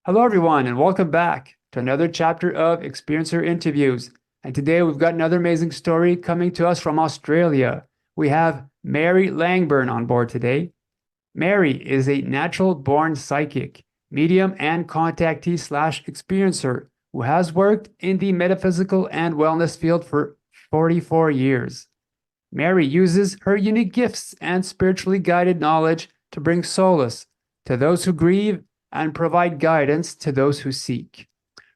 Hello, everyone, and welcome back to another chapter of Experiencer Interviews. And today we've got another amazing story coming to us from Australia. We have Maree Langburne on board today. Maree is a natural-born psychic, medium, and contactee slash experiencer who has worked in the metaphysical and wellness field for 44 years. Maree uses her unique gifts and spiritually guided knowledge to bring solace to those who grieve and provide guidance to those who seek.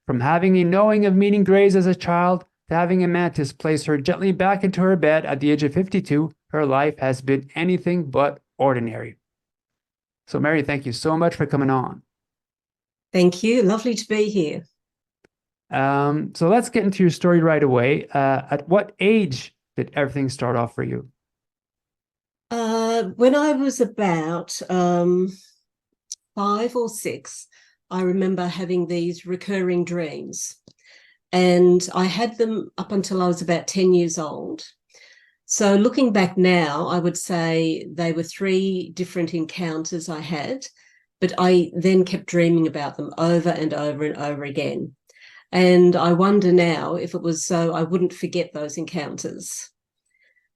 From having a knowing of meeting graves as a child to having a mantis place her gently back into her bed at the age of 52, her life has been anything but ordinary. So, Maree, thank you so much for coming on. Thank you. Lovely to be here. So let's get into your story right away. At what age did everything start off for you? When I was about 5 or 6, I remember having these recurring dreams, and I had them up until I was about 10 years old. So looking back now, I would say they were 3 different encounters I had, but I then kept dreaming about them over and over and over again. And I wonder now if it was so I wouldn't forget those encounters.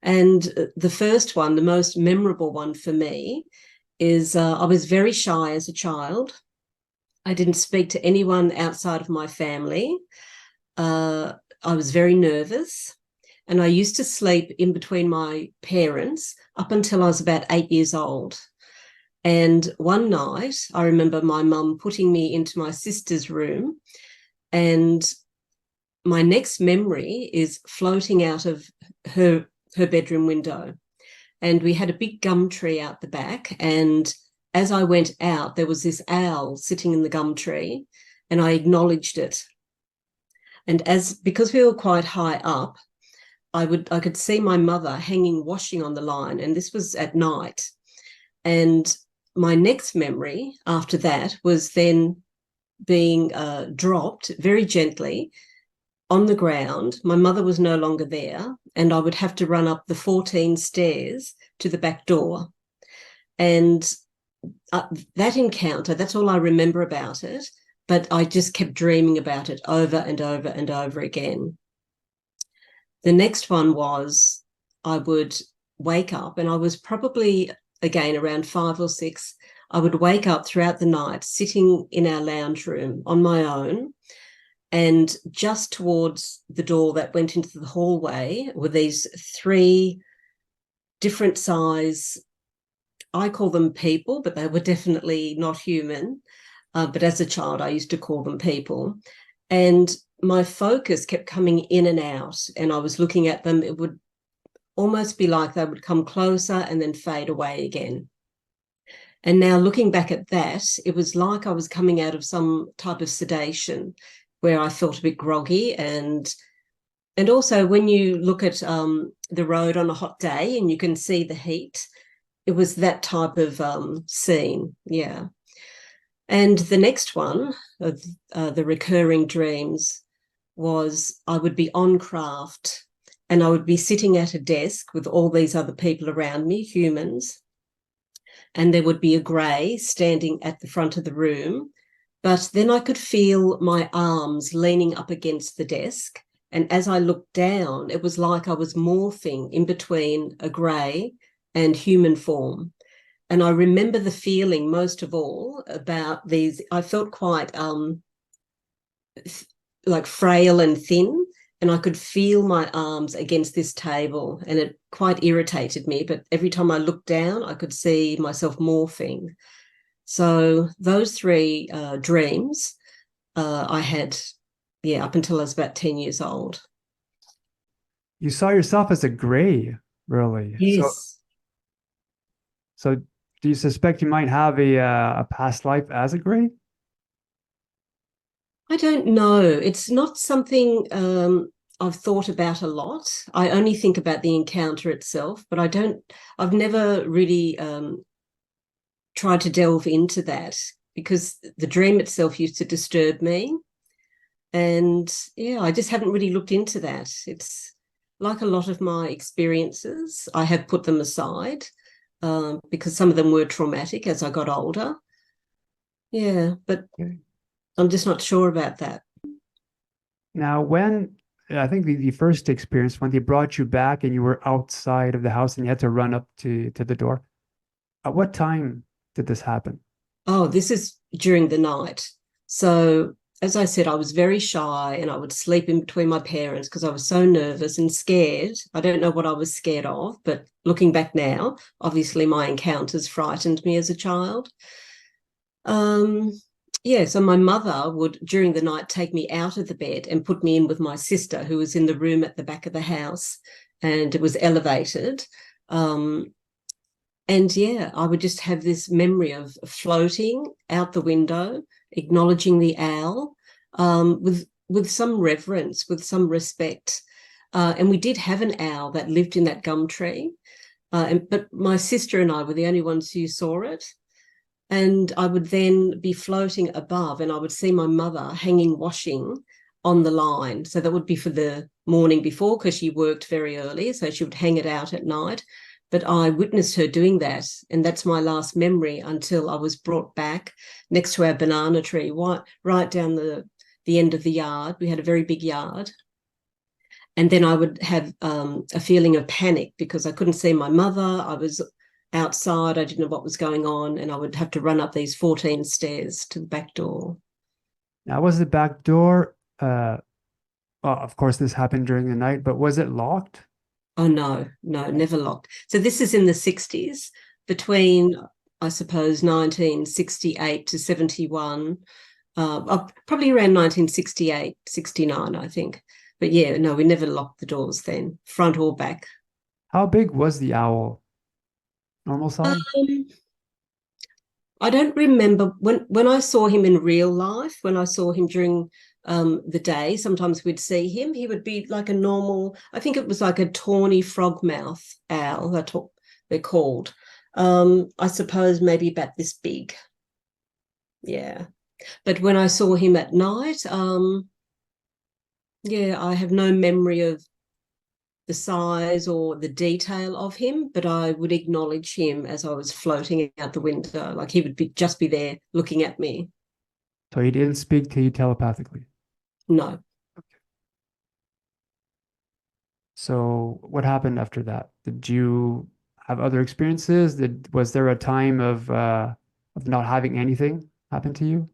And the first one, the most memorable one for me, is I was very shy as a child. I didn't speak to anyone outside of my family. I was very nervous, and I used to sleep in between my parents up until I was about 8 years old. And one night, I remember my mum putting me into my sister's room, and my next memory is floating out of her bedroom window. And we had a big gum tree out the back. And as I went out, there was this owl sitting in the gum tree, and I acknowledged it. And because we were quite high up, I could see my mother hanging washing on the line, and this was at night. And my next memory after that was then being dropped very gently on the ground. My mother was no longer there, and I would have to run up the 14 stairs to the back door. And that encounter, that's all I remember about it, but I just kept dreaming about it over and over and over again. The next one was I would wake up, and I was probably, again, around 5 or 6. I would wake up throughout the night sitting in our lounge room on my own, and just towards the door that went into the hallway were these 3 different size, I call them people, but they were definitely not human. But as a child, I used to call them people. And my focus kept coming in and out, and I was looking at them. It would almost be like they would come closer and then fade away again. And now looking back at that, it was like I was coming out of some type of sedation where I felt a bit groggy. And also when you look at the road on a hot day and you can see the heat, it was that type of scene, yeah. And the next one of the recurring dreams was I would be on craft, and I would be sitting at a desk with all these other people around me, humans, and there would be a grey standing at the front of the room. But then I could feel my arms leaning up against the desk, and as I looked down, it was like I was morphing in between a grey and human form. And I remember the feeling most of all about these. I felt quite like frail and thin, and I could feel my arms against this table, and it quite irritated me. But every time I looked down, I could see myself morphing. So those 3 dreams I had, yeah, up until I was about 10 years old. You saw yourself as a gray, really. Yes. So do you suspect you might have a past life as a gray? I don't know. It's not something I've thought about a lot. I only think about the encounter itself, but I've never really tried to delve into that, because the dream itself used to disturb me. And yeah, I just haven't really looked into that. It's like a lot of my experiences, I have put them aside because some of them were traumatic as I got older. Yeah, but I'm just not sure about that. Now, when I think the first experience when they brought you back and you were outside of the house and you had to run up to the door, at what time did this happen? Oh, this is during the night. So, as I said, I was very shy and I would sleep in between my parents because I was so nervous and scared. I don't know what I was scared of, but looking back now, obviously my encounters frightened me as a child. Um, yeah, so my mother would, during the night, take me out of the bed and put me in with my sister, who was in the room at the back of the house, and it was elevated. Um, and yeah, I would just have this memory of floating out the window, acknowledging the owl, with some reverence, with some respect. And we did have an owl that lived in that gum tree, but my sister and I were the only ones who saw it. And I would then be floating above, and I would see my mother hanging washing on the line. So that would be for the morning before, because she worked very early, so she would hang it out at night. But I witnessed her doing that, and that's my last memory until I was brought back next to our banana tree, right down the end of the yard. We had a very big yard. And then I would have a feeling of panic because I couldn't see my mother. I was outside. I didn't know what was going on, and I would have to run up these 14 stairs to the back door. Now, was the back door, well, of course, this happened during the night, but was it locked? Oh, no, no, never locked. So this is in the 60s, between, I suppose, 1968 to 71, probably around 1968, 69, I think. But yeah, no, we never locked the doors then, front or back. How big was the owl? Normal size? Um, I don't remember when I saw him in real life, when I saw him during the day, sometimes we'd see him. He would be like a normal, I think it was like a tawny frogmouth owl, that's what they're called. I suppose maybe about this big. Yeah. But when I saw him at night, yeah, I have no memory of the size or the detail of him, but I would acknowledge him as I was floating out the window. Like he would just be there looking at me. So he didn't speak to you telepathically. No. So what happened after that? Did you have other experiences? Was there a time of not having anything happen to you?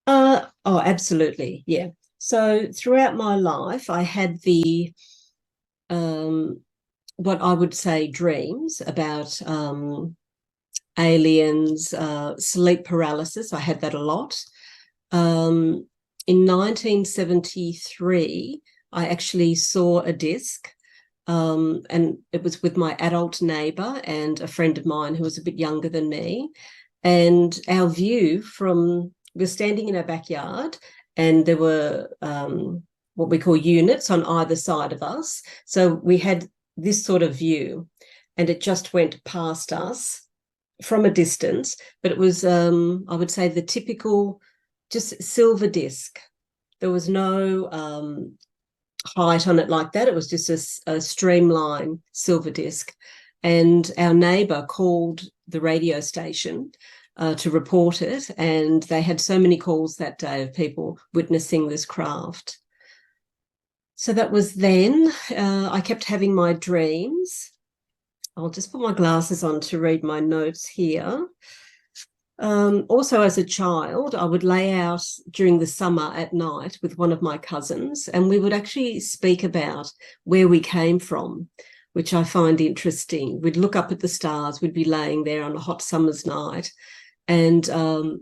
Oh, absolutely. Yeah. So throughout my life, I had the um, what I would say dreams about aliens, sleep paralysis. I had that a lot. Um, in 1973, I actually saw a disc, and it was with my adult neighbour and a friend of mine who was a bit younger than me. And our view from, we're standing in our backyard, and there were what we call units on either side of us. So we had this sort of view, and it just went past us from a distance, but it was, I would say, the typical just silver disc. There was no height on it like that. It was just a streamline silver disc. And our neighbour called the radio station to report it, and they had so many calls that day of people witnessing this craft. So that was then. I kept having my dreams. I'll just put my glasses on to read my notes here. Also, as a child, I would lay out during the summer at night with one of my cousins, and we would actually speak about where we came from, which I find interesting. We'd look up at the stars, we'd be laying there on a hot summer's night, and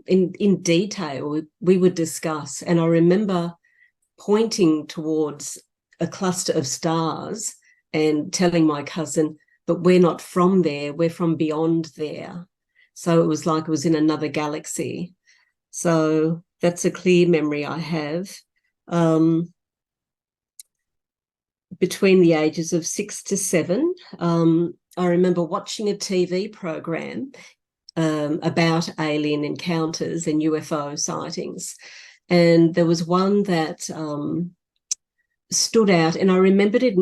in detail, we would discuss. And I remember pointing towards a cluster of stars and telling my cousin, but we're not from there, we're from beyond there. So it was like it was in another galaxy. So that's a clear memory I have. Between the ages of 6 to 7, I remember watching a TV program about alien encounters and UFO sightings. And there was one that stood out, and I remembered it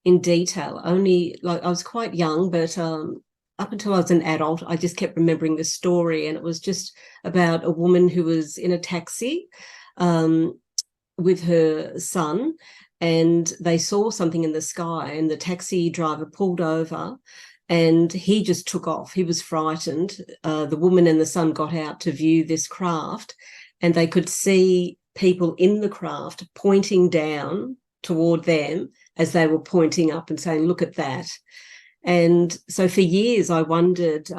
in detail. Only, like, I was quite young, but up until I was an adult, I just kept remembering this story, and it was just about a woman who was in a taxi with her son, and they saw something in the sky, and the taxi driver pulled over and he just took off. He was frightened. The woman and the son got out to view this craft, and they could see people in the craft pointing down toward them as they were pointing up and saying, look at that. And so for years I wondered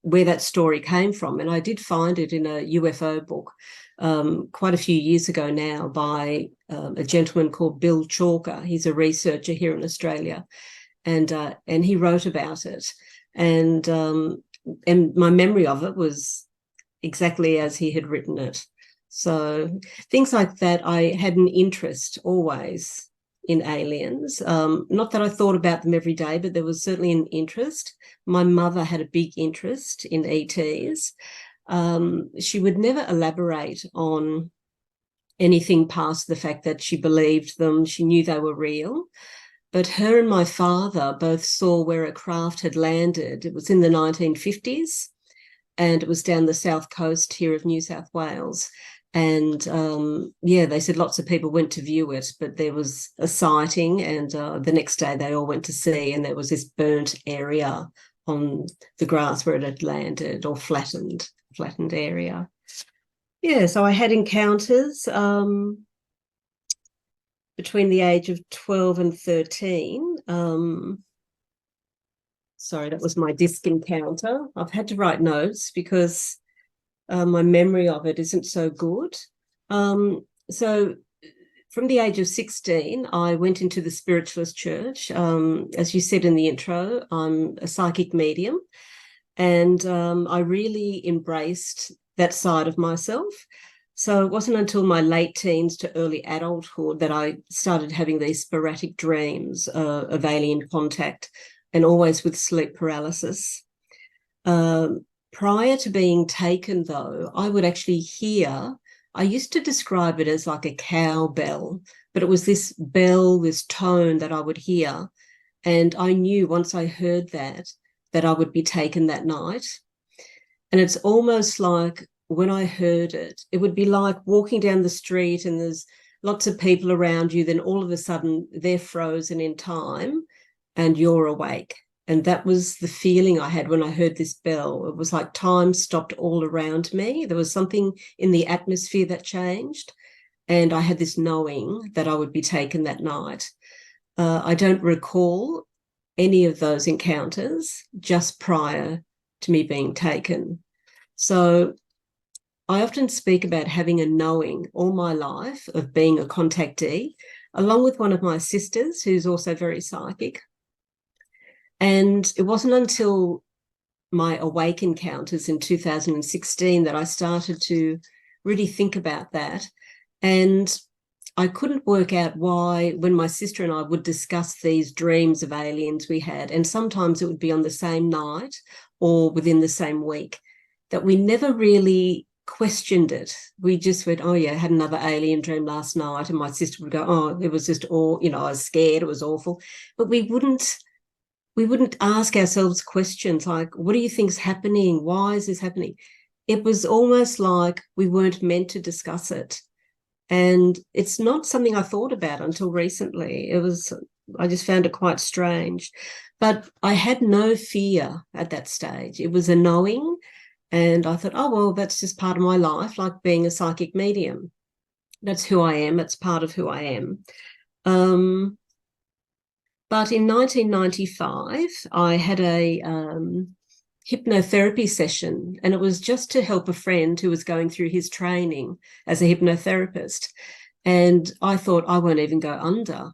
where that story came from, and I did find it in a UFO book quite a few years ago now by a gentleman called Bill Chalker. He's a researcher here in Australia, and he wrote about it. And my memory of it was exactly as he had written it. So things like that, I had an interest always in aliens. Not that I thought about them every day, but there was certainly an interest. My mother had a big interest in ETs. She would never elaborate on anything past the fact that she believed them. She knew they were real. But her and my father both saw where a craft had landed. It was in the 1950s, and it was down the south coast here of New South Wales. And they said lots of people went to view it, but there was a sighting, and the next day they all went to see, and there was this burnt area on the grass where it had landed, or flattened area. Yeah, so I had encounters between the age of 12 and 13. Sorry, that was my disc encounter. I've had to write notes because my memory of it isn't so good. So from the age of 16, I went into the spiritualist church. As you said in the intro, I'm a psychic medium, and I really embraced that side of myself. So it wasn't until my late teens to early adulthood that I started having these sporadic dreams of alien contact, and always with sleep paralysis. Prior to being taken, though, I would actually hear, I used to describe it as like a cow bell, but it was this bell, this tone that I would hear. And I knew once I heard that I would be taken that night. And it's almost like when I heard it, it would be like walking down the street and there's lots of people around you, then all of a sudden they're frozen in time and you're awake. And that was the feeling I had when I heard this bell. It was like time stopped all around me. There was something in the atmosphere that changed, and I had this knowing that I would be taken that night. I don't recall any of those encounters just prior to me being taken. So I often speak about having a knowing all my life of being a contactee, along with one of my sisters who's also very psychic. And it wasn't until my awake encounters in 2016 that I started to really think about that. And I couldn't work out why, when my sister and I would discuss these dreams of aliens we had, and sometimes it would be on the same night or within the same week, that we never really questioned it. We just went, oh yeah, I had another alien dream last night. And my sister would go, oh, it was just all, I was scared, it was awful. But we wouldn't ask ourselves questions like, what do you think's happening? Why is this happening? It was almost like we weren't meant to discuss it. And it's not something I thought about until recently. I just found it quite strange. But I had no fear at that stage. It was a knowing. And I thought, oh, well, that's just part of my life, like being a psychic medium. That's who I am. It's part of who I am. But in 1995, I had a hypnotherapy session, and it was just to help a friend who was going through his training as a hypnotherapist. And I thought, I won't even go under.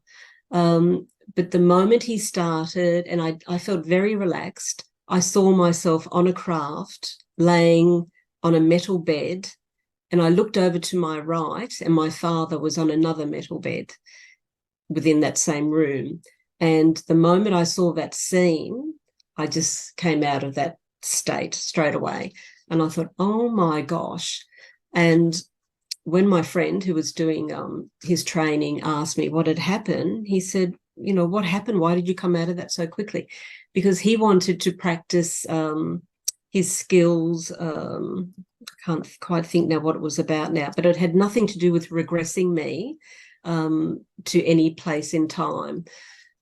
But the moment he started, and I felt very relaxed, I saw myself on a craft laying on a metal bed, and I looked over to my right, and my father was on another metal bed within that same room. And the moment I saw that scene, I just came out of that state straight away. And I thought, oh my gosh. And when my friend who was doing his training asked me what had happened, he said, what happened? Why did you come out of that so quickly? because he wanted to practice his skills. I can't quite think now what it was about now, but it had nothing to do with regressing me to any place in time.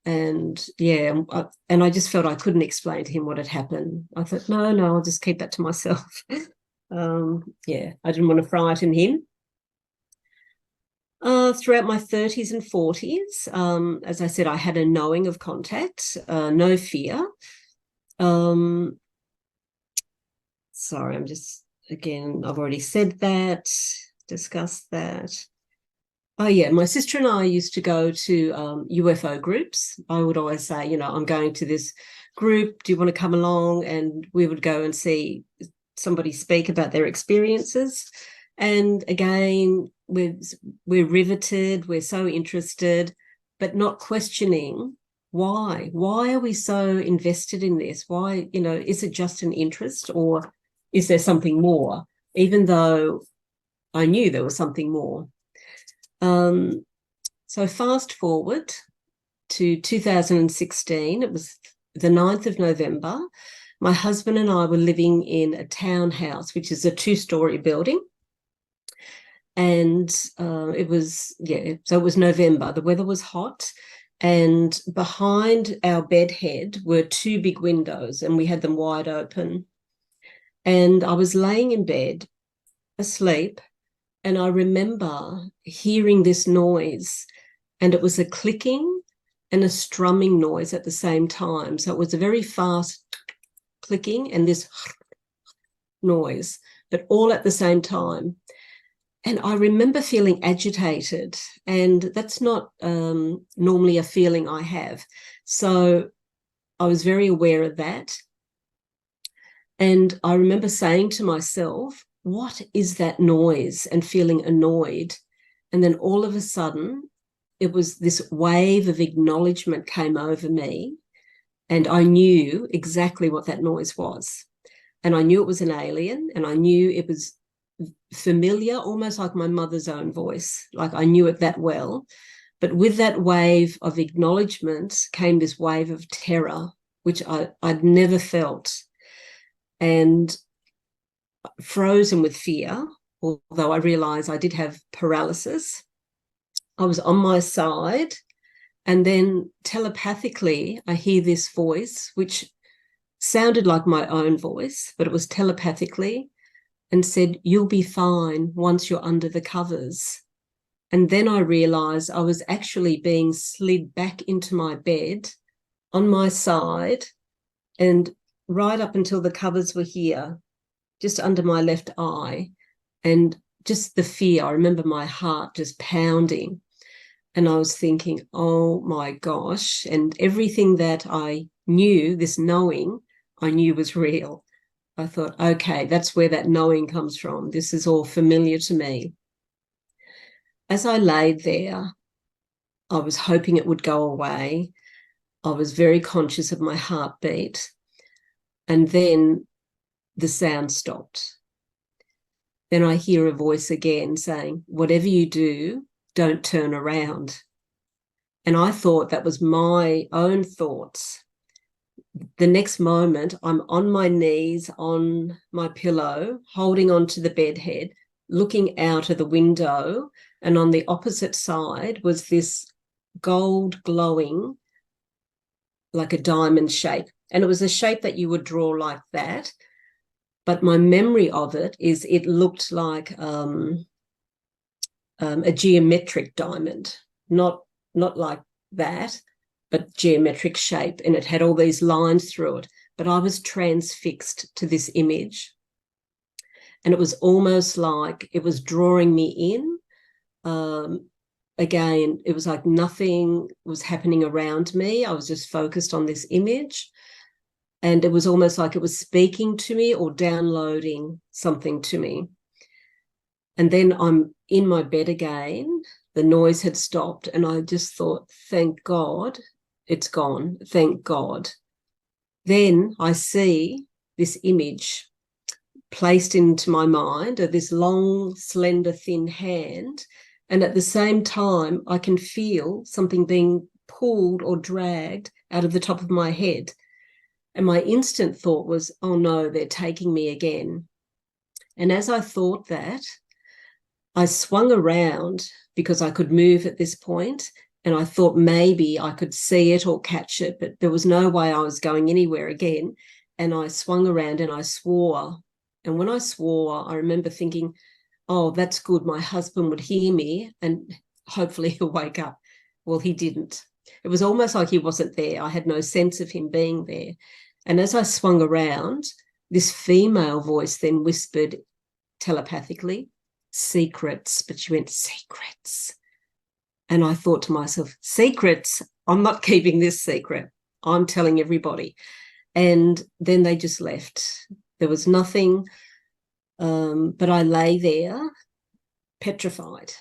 And yeah, and I just felt I couldn't explain to him what had happened. I thought, no, I'll just keep that to myself. Yeah, I didn't want to frighten him. Throughout my 30s and 40s, as I said, I had a knowing of contact, no fear. Sorry, I've already said that, discussed that. Oh, yeah, my sister and I used to go to UFO groups. I would always say, I'm going to this group. Do you want to come along? And we would go and see somebody speak about their experiences. And again, we're riveted, we're so interested, but not questioning why. Why are we so invested in this? Why, is it just an interest, or is there something more? Even though I knew there was something more. So fast forward to 2016, it was the 9th of November. My husband and I were living in a townhouse, which is a 2-story building. And it was November. The weather was hot. And behind our bed head were 2 big windows, and we had them wide open. And I was laying in bed, asleep, and I remember hearing this noise, and it was a clicking and a strumming noise at the same time. So it was a very fast clicking and this noise, but all at the same time. And I remember feeling agitated, and that's not normally a feeling I have. So I was very aware of that. And I remember saying to myself, what is that noise? And feeling annoyed. And then all of a sudden, it was this wave of acknowledgement came over me, and I knew exactly what that noise was. And I knew it was an alien, and I knew it was familiar, almost like my mother's own voice. Like I knew it that well. But with that wave of acknowledgement came this wave of terror, which I'd never felt. And frozen with fear, although I realized I did have paralysis. I was on my side, and then telepathically I hear this voice, which sounded like my own voice, but it was telepathically, and said, "You'll be fine once you're under the covers." And then I realized I was actually being slid back into my bed on my side, and right up until the covers were here, just under my left eye, and just the fear. I remember my heart just pounding, and I was thinking, oh my gosh, and everything that I knew, this knowing, I knew was real. I thought, okay, that's where that knowing comes from. This is all familiar to me. As I laid there, I was hoping it would go away. I was very conscious of my heartbeat. And then the sound stopped. Then I hear a voice again saying, "Whatever you do, don't turn around." And I thought that was my own thoughts. The next moment, I'm on my knees on my pillow, holding onto the bed head, looking out of the window, and on the opposite side was this gold glowing, like a diamond shape. And it was a shape that you would draw like that. But my memory of it is it looked like a geometric diamond, not like that, but geometric shape. And it had all these lines through it. But I was transfixed to this image. And it was almost like it was drawing me in. Again, it was like nothing was happening around me. I was just focused on this image. And it was almost like it was speaking to me or downloading something to me. And then I'm in my bed again. The noise had stopped, and I just thought, thank God it's gone. Thank God. Then I see this image placed into my mind of this long, slender, thin hand. And at the same time, I can feel something being pulled or dragged out of the top of my head. And my instant thought was, oh no, they're taking me again. And as I thought that, I swung around because I could move at this point, and I thought maybe I could see it or catch it, but there was no way I was going anywhere again. And I swung around and I swore. And when I swore, I remember thinking, oh, that's good. My husband would hear me and hopefully he'll wake up. Well, he didn't. It was almost like he wasn't there. I had no sense of him being there. And as I swung around, this female voice then whispered telepathically, secrets, but she went, secrets. And I thought to myself, secrets? I'm not keeping this secret. I'm telling everybody. And then they just left. There was nothing, but I lay there petrified.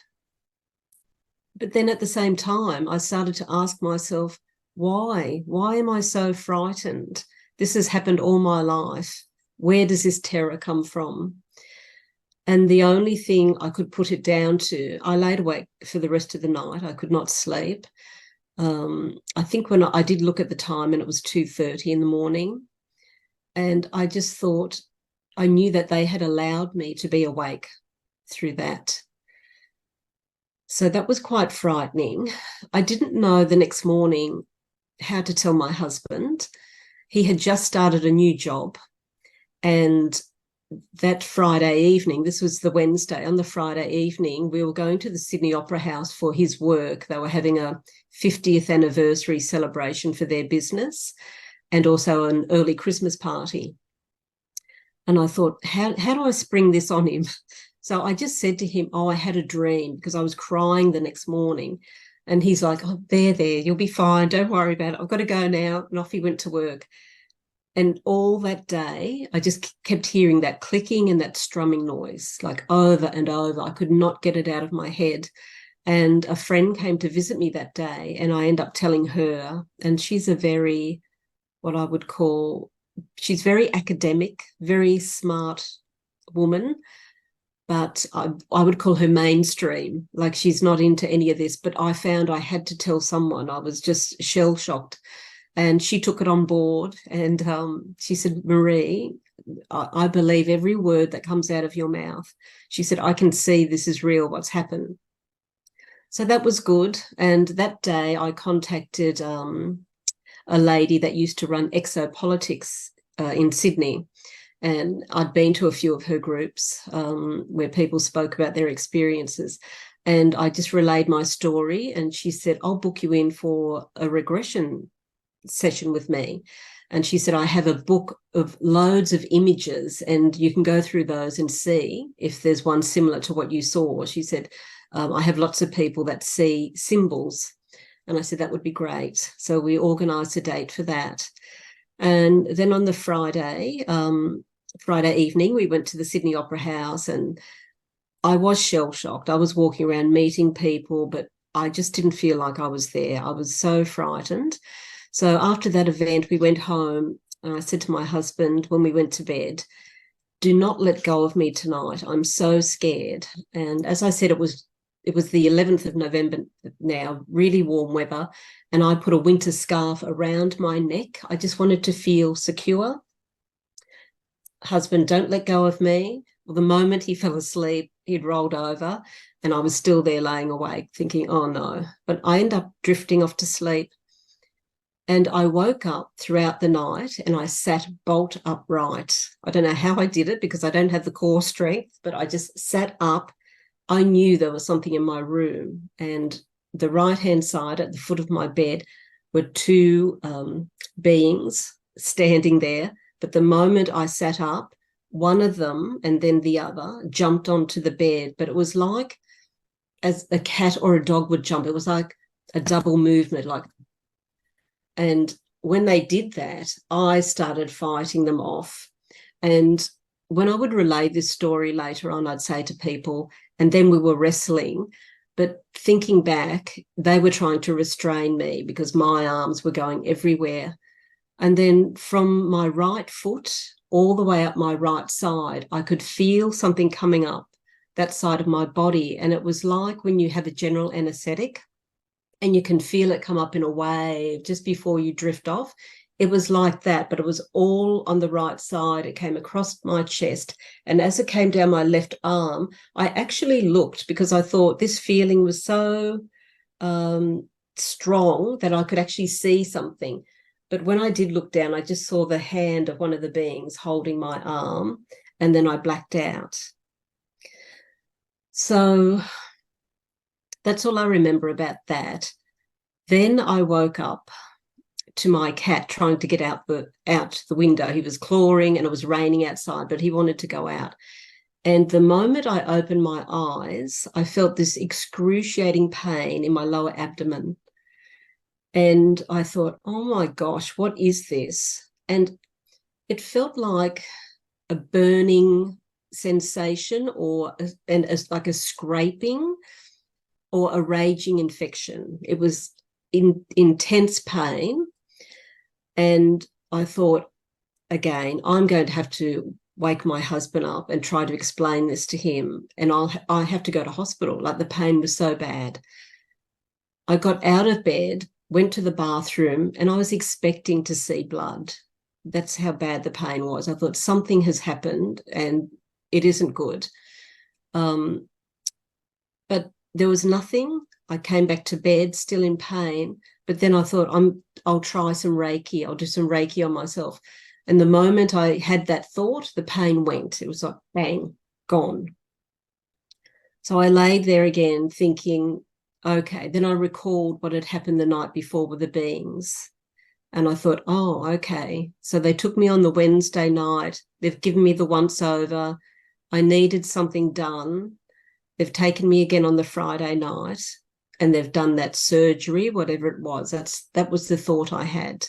But then at the same time, I started to ask myself, why? Why am I so frightened? This has happened all my life. Where does this terror come from? And the only thing I could put it down to, I laid awake for the rest of the night. I could not sleep. I think when I did look at the time, and it was 2:30 in the morning, and I just thought, I knew that they had allowed me to be awake through that. So that was quite frightening. I didn't know the next morning how to tell my husband. He had just started a new job, and that Friday evening, this was the Wednesday, on the Friday evening, we were going to the Sydney Opera House for his work. They were having a 50th anniversary celebration for their business and also an early Christmas party. And I thought, how do I spring this on him? So I just said to him, oh, I had a dream, because I was crying the next morning. And he's like, oh, there, you'll be fine. Don't worry about it. I've got to go now. And off he went to work. And all that day, I just kept hearing that clicking and that strumming noise, like over and over. I could not get it out of my head. And a friend came to visit me that day, and I ended up telling her, and she's a very, what I would call, she's very academic, very smart woman, but I would call her mainstream. Like, she's not into any of this, but I found I had to tell someone. I was just shell-shocked. And she took it on board, and she said, Maree, I believe every word that comes out of your mouth. She said, I can see this is real, what's happened. So that was good. And that day I contacted a lady that used to run exopolitics in Sydney. And I'd been to a few of her groups where people spoke about their experiences. And I just relayed my story, and she said, I'll book you in for a regression session with me. And she said, I have a book of loads of images, and you can go through those and see if there's one similar to what you saw. She said, I have lots of people that see symbols. And I said, that would be great. So we organised a date for that. And then on the Friday evening, we went to the Sydney Opera House, and I was shell-shocked. I was walking around meeting people, but I just didn't feel like I was there. I was so frightened. So after that event, we went home, and I said to my husband when we went to bed, do not let go of me tonight. I'm so scared. And as I said, it was the 11th of November now, really warm weather, and I put a winter scarf around my neck. I just wanted to feel secure. Husband, don't let go of me. Well, the moment he fell asleep, he'd rolled over, and I was still there laying awake thinking, oh no. But I ended up drifting off to sleep. And I woke up throughout the night, and I sat bolt upright. I don't know how I did it, because I don't have the core strength, but I just sat up. I knew there was something in my room, and the right-hand side at the foot of my bed were two beings standing there. But the moment I sat up, one of them and then the other jumped onto the bed. But it was like as a cat or a dog would jump. It was like a double movement, like. And when they did that, I started fighting them off. And when I would relay this story later on, I'd say to people, and then we were wrestling. But thinking back, they were trying to restrain me because my arms were going everywhere. And then from my right foot all the way up my right side, I could feel something coming up that side of my body. And it was like when you have a general anaesthetic, and you can feel it come up in a wave just before you drift off. It was like that, but it was all on the right side. It came across my chest. And as it came down my left arm, I actually looked because I thought this feeling was so strong that I could actually see something. But when I did look down, I just saw the hand of one of the beings holding my arm, and then I blacked out. So that's all I remember about that. Then I woke up to my cat trying to get out the window. He was clawing and it was raining outside, but he wanted to go out. And the moment I opened my eyes, I felt this excruciating pain in my lower abdomen. And I thought, oh my gosh, what is this? And it felt like a burning sensation like a scraping or a raging infection. It was intense pain. And I thought, again, I'm going to have to wake my husband up and try to explain this to him. And I have to go to hospital. Like, the pain was so bad. I got out of bed, went to the bathroom, and I was expecting to see blood. That's how bad the pain was. I thought something has happened and it isn't good. But there was nothing. I came back to bed still in pain, but then I thought, I'll try some Reiki. I'll do some Reiki on myself. And the moment I had that thought, the pain went. It was like, bang, gone. So I laid there again thinking, okay. Then I recalled what had happened the night before with the beings. And I thought, oh, okay. So they took me on the Wednesday night. They've given me the once over. I needed something done. They've taken me again on the Friday night, and they've done that surgery, whatever it was. That was the thought I had.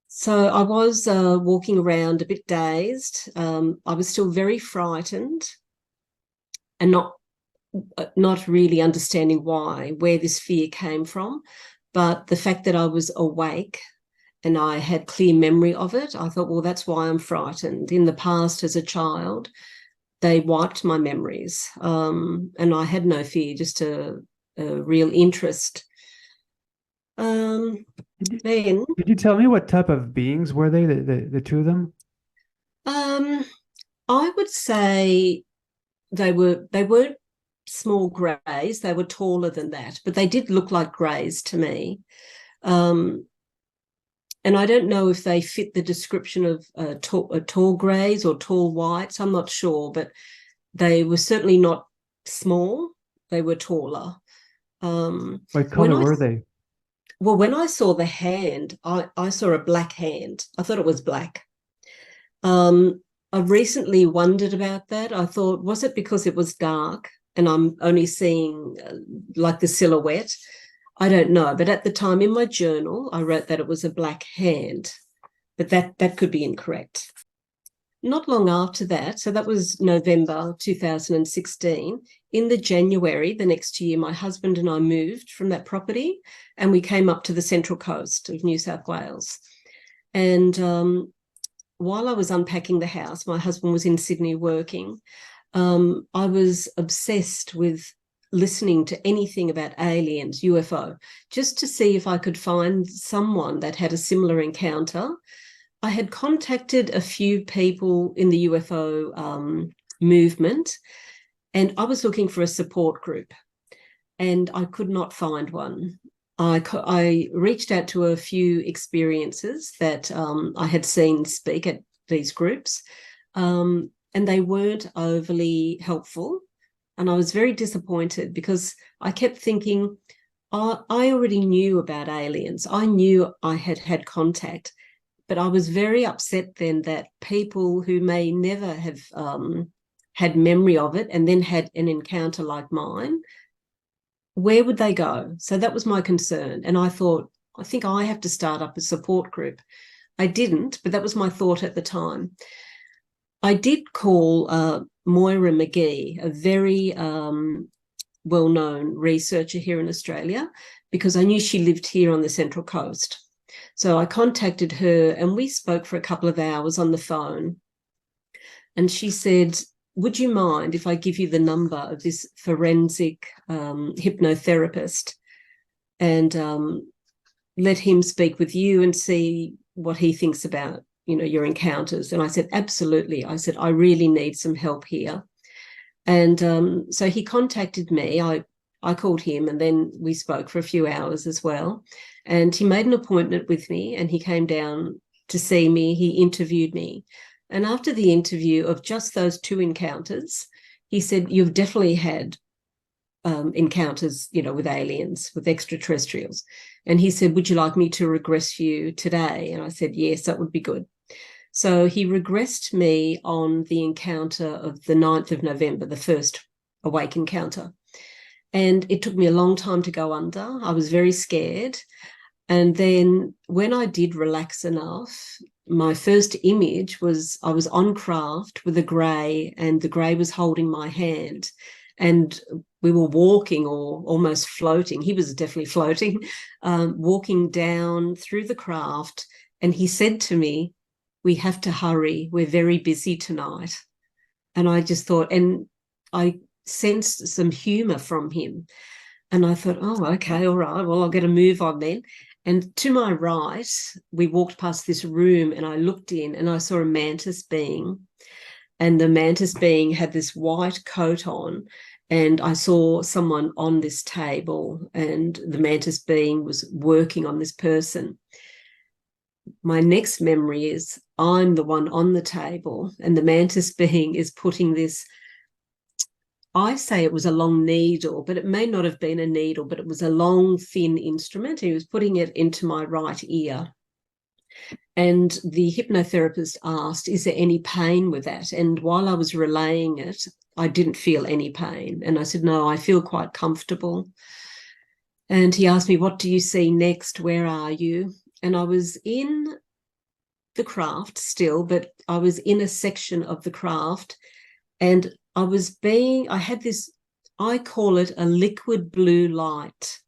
So I was walking around a bit dazed. I was still very frightened and not really understanding where this fear came from. But the fact that I was awake and I had clear memory of it, I thought, well, that's why I'm frightened. In the past, as a child, they wiped my memories, and I had no fear, just a real interest. Then, Could you tell me what type of beings were they, the two of them? I would say they weren't small greys. They were taller than that, but they did look like greys to me. And I don't know if they fit the description of tall greys or tall whites. I'm not sure, but they were certainly not small. They were taller. What color were they? Well, when I saw the hand, I saw a black hand. I thought it was black. I've recently wondered about that. I thought, was it because it was dark and I'm only seeing like the silhouette? I don't know. But at the time in my journal, I wrote that it was a black hand, but that could be incorrect. Not long after that, so that was November 2016, in the January the next year, my husband and I moved from that property and we came up to the Central Coast of New South Wales. And while I was unpacking the house, my husband was in Sydney working, I was obsessed with listening to anything about aliens, UFO, just to see if I could find someone that had a similar encounter. I had contacted a few people in the UFO movement, and I was looking for a support group, and I could not find one. I reached out to a few experiences that I had seen speak at these groups, and they weren't overly helpful. And I was very disappointed because I kept thinking, I already knew about aliens. I knew I had had contact, but I was very upset then that people who may never have had memory of it and then had an encounter like mine, where would they go? So that was my concern. And I thought, I think I have to start up a support group. I didn't, but that was my thought at the time. I did call Moira McGee, a very well-known researcher here in Australia, because I knew she lived here on the Central Coast. So I contacted her and we spoke for a couple of hours on the phone. And she said, would you mind if I give you the number of this forensic hypnotherapist? And let him speak with you and see what he thinks about, your encounters. And I said, absolutely. I said, I really need some help here. And so he contacted me. I called him, and then we spoke for a few hours as well. And he made an appointment with me, and he came down to see me. He interviewed me. And after the interview of just those 2 encounters, he said, you've definitely had encounters, with aliens, with extraterrestrials. And he said, would you like me to regress you today? And I said, yes, that would be good. So he regressed me on the encounter of the 9th of November, the first awake encounter. And it took me a long time to go under. I was very scared. And then when I did relax enough, my first image was I was on craft with a grey, and the grey was holding my hand. And we were walking, or almost floating. He was definitely floating, walking down through the craft. And he said to me, we have to hurry. We're very busy tonight. And I just thought, and I sensed some humour from him. And I thought, oh, okay, all right, well, I'll get a move on then. And to my right, we walked past this room, and I looked in, and I saw a mantis being. And the mantis being had this white coat on, and I saw someone on this table, and the mantis being was working on this person. My next memory is I'm the one on the table, and the mantis being is putting this, I say it was a long needle, but it may not have been a needle, but it was a long, thin instrument. He was putting it into my right ear. And the hypnotherapist asked, is there any pain with that? And while I was relaying it, I didn't feel any pain. And I said, no, I feel quite comfortable. And he asked me, what do you see next? Where are you? And I was in the craft still, but I was in a section of the craft, and I had this, I call it a liquid blue light.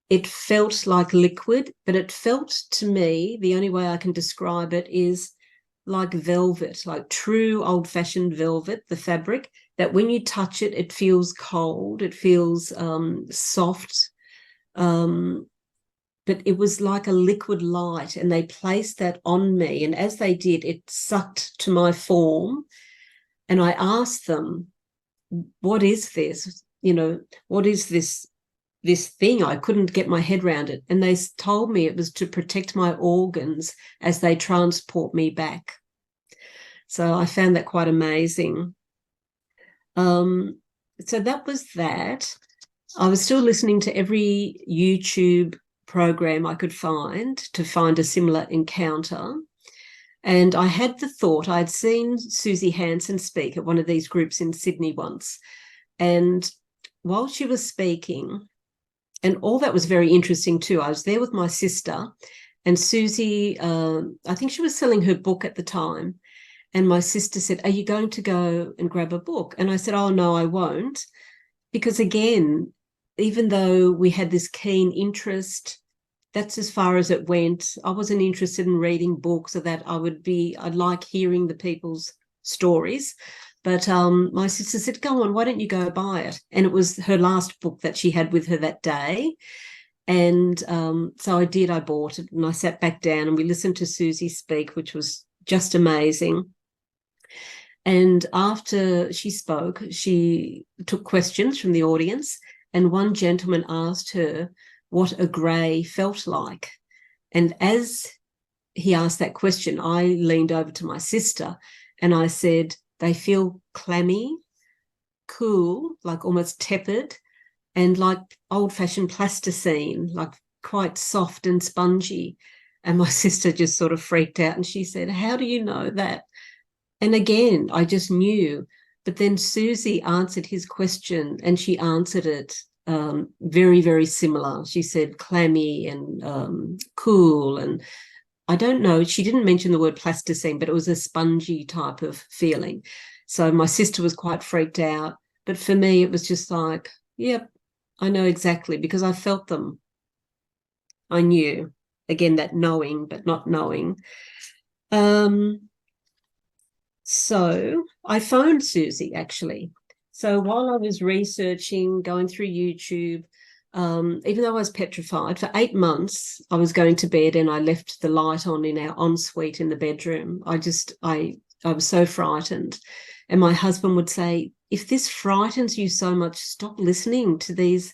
It felt like liquid, but it felt to me, the only way I can describe it is like velvet, like true old-fashioned velvet, the fabric, that when you touch it, it feels cold, it feels soft, but it was like a liquid light, and they placed that on me. And as they did, it sucked to my form. And I asked them, what is this? What is this thing? I couldn't get my head around it. And they told me it was to protect my organs as they transport me back. So I found that quite amazing. So that was that. I was still listening to every YouTube program I could find to find a similar encounter. And I had the thought, I'd seen Susie Hansen speak at one of these groups in Sydney once. And while she was speaking, and all that was very interesting too, I was there with my sister, and Susie, I think she was selling her book at the time. And my sister said, are you going to go and grab a book? And I said, oh, no, I won't. Because again, even though we had this keen interest, that's as far as it went. I wasn't interested in reading books, or that I'd like hearing the people's stories. But my sister said, go on, why don't you go buy it? And it was her last book that she had with her that day. And so I did, I bought it, and I sat back down, and we listened to Susie speak, which was just amazing. And after she spoke, she took questions from the audience, and one gentleman asked her what a grey felt like. And as he asked that question, I leaned over to my sister and I said, they feel clammy, cool, like almost tepid, and like old-fashioned plasticine, like quite soft and spongy. And my sister just sort of freaked out, and she said, how do you know that? And again, I just knew. But then Susie answered his question, and she answered it very, very similar. She said clammy and cool. And I don't know, she didn't mention the word plasticine, but it was a spongy type of feeling. So my sister was quite freaked out. But for me, it was just like, yep, I know exactly, because I felt them. I knew. Again, that knowing, but not knowing. So I phoned Susie, actually. So while I was researching, going through YouTube, even though I was petrified, for 8 months, I was going to bed and I left the light on in our ensuite in the bedroom. I was so frightened. And my husband would say, if this frightens you so much, stop listening to these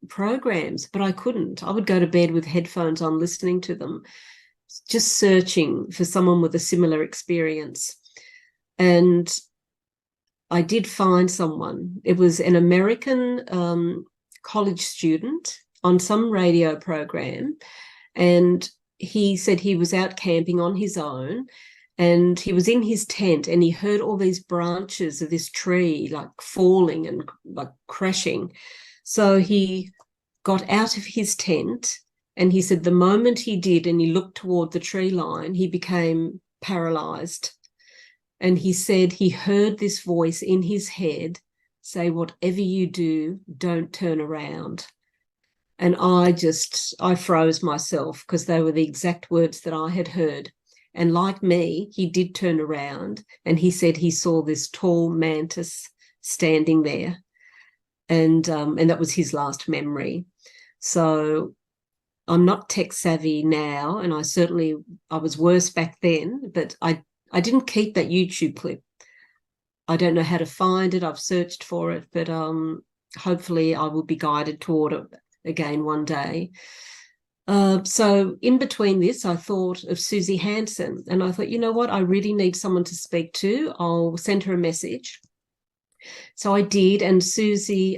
programs. But I couldn't. I would go to bed with headphones on, listening to them, just searching for someone with a similar experience. And I did find someone. It was an American college student on some radio program, and he said he was out camping on his own, and he was in his tent and he heard all these branches of this tree like falling and like crashing. So he got out of his tent, and he said the moment he did and he looked toward the tree line, he became paralyzed. And he said he heard this voice in his head say, whatever you do, don't turn around. And I froze myself, because they were the exact words that I had heard. And like me, he did turn around, and he said he saw this tall mantis standing there. And that was his last memory. So I'm not tech savvy now, and I was worse back then, but I didn't keep that YouTube clip. I don't know how to find it. I've searched for it, but hopefully I will be guided toward it again one day. So in between this, I thought of Susie Hansen, and I thought, you know what, I really need someone to speak to. I'll send her a message. So I did, and Susie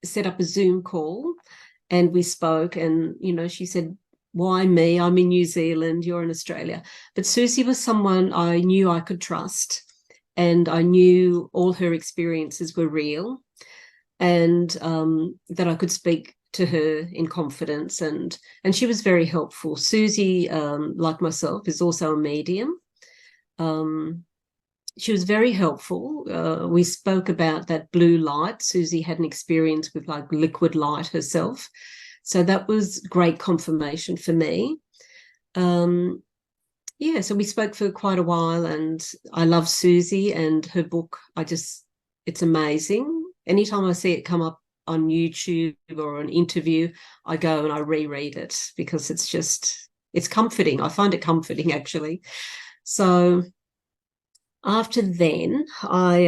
set up a Zoom call, and we spoke, and, she said, why me? I'm in New Zealand, you're in Australia. But Susie was someone I knew I could trust, and I knew all her experiences were real, and that I could speak to her in confidence, and she was very helpful. Susie, like myself, is also a medium. She was very helpful. We spoke about that blue light. Susie had an experience with like liquid light herself. So that was great confirmation for me. So we spoke for quite a while, and I love Susie and her book. It's amazing. Anytime I see it come up on YouTube or an interview, I go and I reread it, because it's comforting. I find it comforting, actually. So after then, I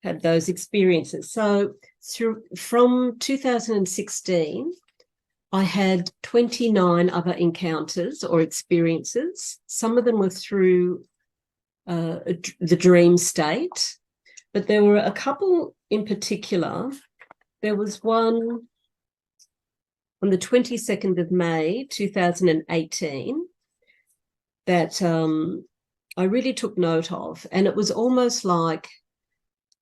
had those experiences. So from 2016, I had 29 other encounters or experiences. Some of them were through the dream state, but there were a couple in particular. There was one on the 22nd of May, 2018, that I really took note of. And it was almost like,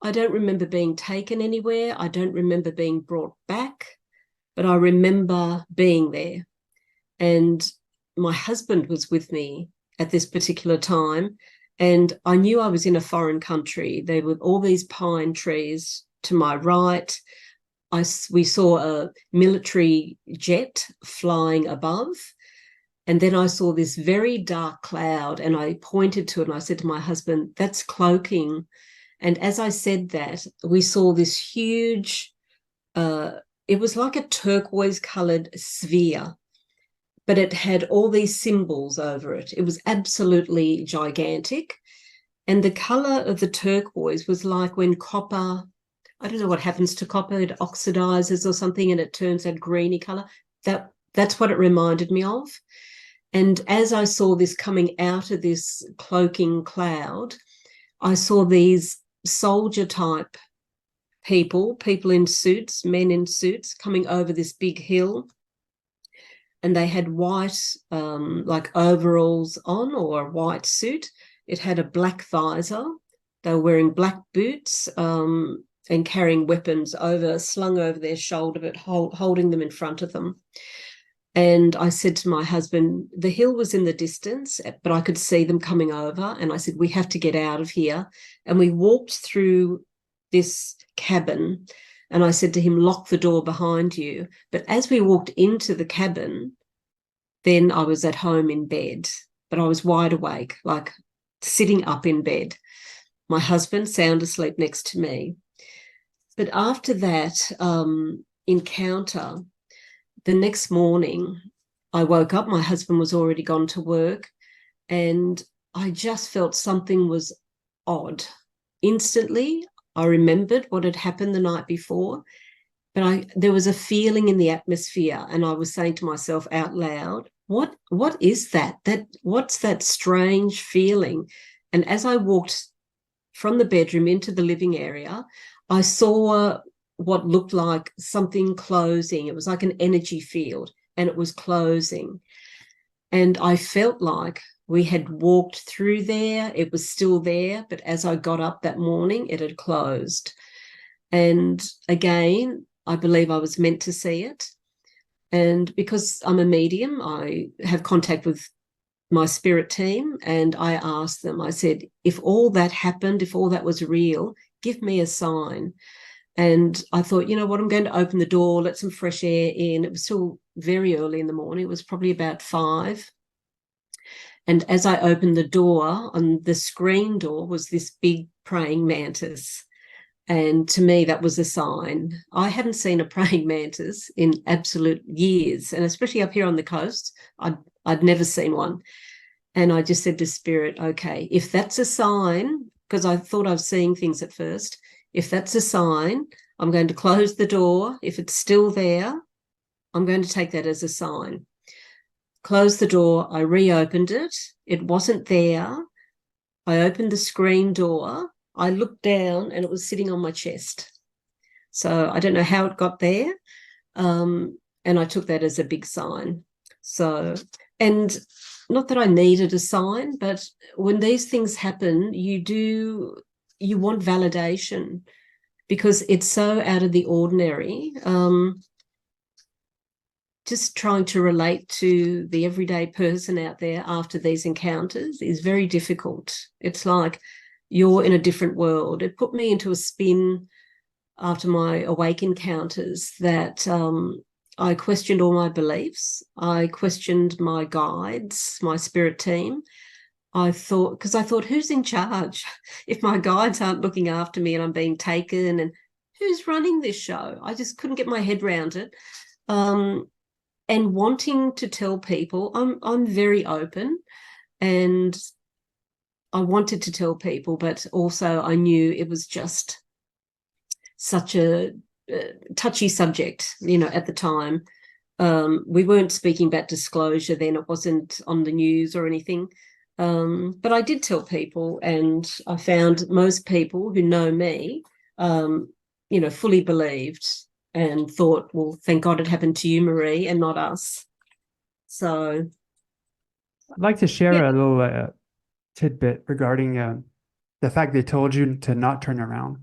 I don't remember being taken anywhere. I don't remember being brought back, but I remember being there. And my husband was with me at this particular time, and I knew I was in a foreign country. There were all these pine trees to my right. We saw a military jet flying above. And then I saw this very dark cloud, and I pointed to it, and I said to my husband, that's cloaking. And as I said that, we saw this huge, it was like a turquoise-coloured sphere, but it had all these symbols over it. It was absolutely gigantic. And the colour of the turquoise was like when copper, I don't know what happens to copper, it oxidizes or something, and it turns that greeny colour. That's what it reminded me of. And as I saw this coming out of this cloaking cloud, I saw these soldier-type people in suits, men in suits, coming over this big hill. And they had white, like overalls on, or a white suit. It had a black visor. They were wearing black boots and carrying weapons slung over their shoulder, but holding them in front of them. And I said to my husband, the hill was in the distance, but I could see them coming over. And I said, we have to get out of here. And we walked through this cabin, and I said to him, lock the door behind you. But as we walked into the cabin, then I was at home in bed, but I was wide awake, like sitting up in bed. My husband sound asleep next to me. But after that encounter, the next morning, I woke up. My husband was already gone to work, and I just felt something was odd. Instantly, I remembered what had happened the night before, but there was a feeling in the atmosphere, and I was saying to myself out loud, what is that? What's that strange feeling? And as I walked from the bedroom into the living area, I saw what looked like something closing. It was like an energy field, and it was closing. And I felt like we had walked through there. It was still there, but as I got up that morning, it had closed. And again, I believe I was meant to see it. And because I'm a medium, I have contact with my spirit team, and I asked them, I said, if all that happened, if all that was real, give me a sign. And I thought, you know what, I'm going to open the door, let some fresh air in. It was still very early in the morning. It was probably about 5. And as I opened the door, on the screen door was this big praying mantis. And to me, that was a sign. I hadn't seen a praying mantis in absolute years. And especially up here on the coast, I'd never seen one. And I just said to Spirit, okay, if that's a sign, because I thought I was seeing things at first, if that's a sign, I'm going to close the door. If it's still there, I'm going to take that as a sign. Closed the door. I reopened it. It wasn't there. I opened the screen door. I looked down, and it was sitting on my chest. So I don't know how it got there. And I took that as a big sign. So, and not that I needed a sign, but when these things happen, you want validation because it's so out of the ordinary. Just trying to relate to the everyday person out there after these encounters is very difficult. It's like you're in a different world. It put me into a spin after my awake encounters that I questioned all my beliefs. I questioned my guides, my spirit team. I thought, who's in charge? If my guides aren't looking after me and I'm being taken, and who's running this show? I just couldn't get my head around it. And wanting to tell people, I'm very open, and I wanted to tell people, but also I knew it was just such a touchy subject, at the time. We weren't speaking about disclosure then. It wasn't on the news or anything. But I did tell people, and I found most people who know me, fully believed and thought, well, thank God it happened to you, Maree, and not us. So I'd like to share yeah. a little tidbit regarding the fact they told you to not turn around.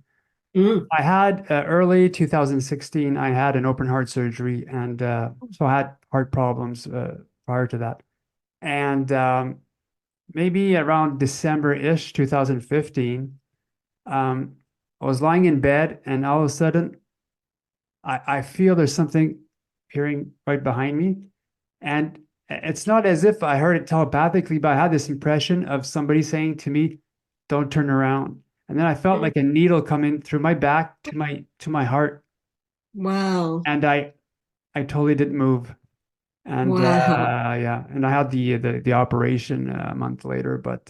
I had early 2016, I had an open heart surgery, and so I had heart problems prior to that. And maybe around December-ish 2015, I was lying in bed, and all of a sudden, I feel there's something appearing right behind me. And it's not as if I heard it telepathically, but I had this impression of somebody saying to me, don't turn around. And then I felt like a needle coming through my back to my heart. Wow. And I totally didn't move. And Wow. yeah, and I had the operation a month later. But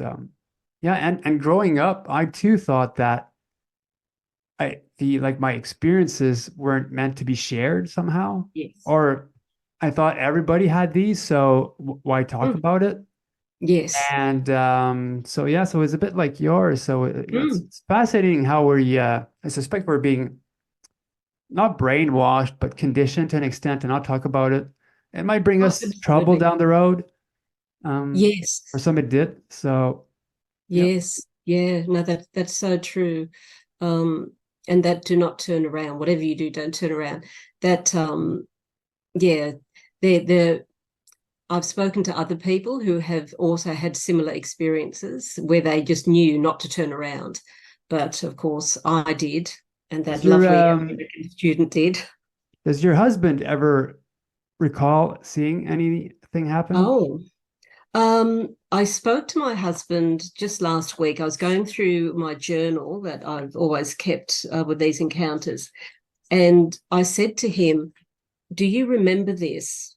yeah, and growing up, I too thought that my experiences weren't meant to be shared somehow, Yes. or I thought everybody had these, so why talk Mm. about it? Yes. And so yeah, so it's a bit like yours. So Mm. it's fascinating how I suspect we're being not brainwashed, but conditioned to an extent to not talk about it. It might bring Oh, us trouble absolutely. down the road. Yes. For some it did. So yeah. Yes. Yeah. No, that's so true. Um, and that do not turn around. Whatever you do, don't turn around. That yeah, they're I've spoken to other people who have also had similar experiences where they just knew not to turn around. But of course I did, and Does that your lovely American student did. does your husband ever recall seeing anything happen? Oh, um, I spoke to my husband just last week. I was going through my journal that I've always kept with these encounters. And I said to him, do you remember this?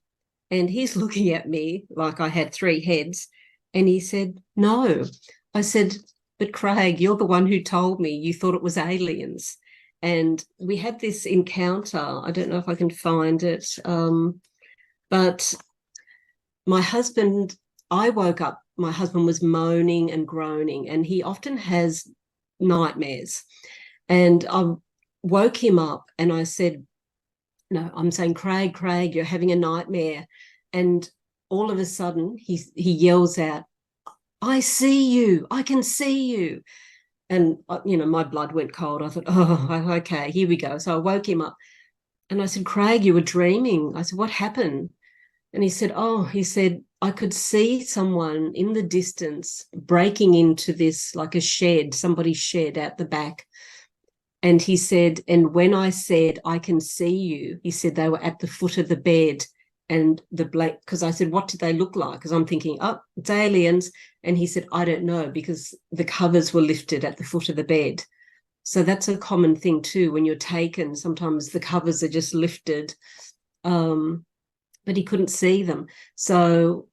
And he's looking at me like I had three heads. And he said, no. I said, but Craig, you're the one who told me you thought it was aliens. And we had this encounter. I don't know if I can find it. But my husband, I woke up, my husband was moaning and groaning, and he often has nightmares. And I woke him up and I said, no, I'm saying, Craig, you're having a nightmare. And all of a sudden he yells out, I see you, I can see you. And, my blood went cold. I thought, oh, okay, here we go. So I woke him up and I said, Craig, you were dreaming. I said, what happened? And he said, I could see someone in the distance breaking into this, like a shed, somebody's shed out the back. And he said, and when I said, I can see you, he said they were at the foot of the bed. And because I said, what do they look like? Because I'm thinking, oh, it's aliens. And he said, I don't know, because the covers were lifted at the foot of the bed. So that's a common thing too. When you're taken, sometimes the covers are just lifted, but he couldn't see them. So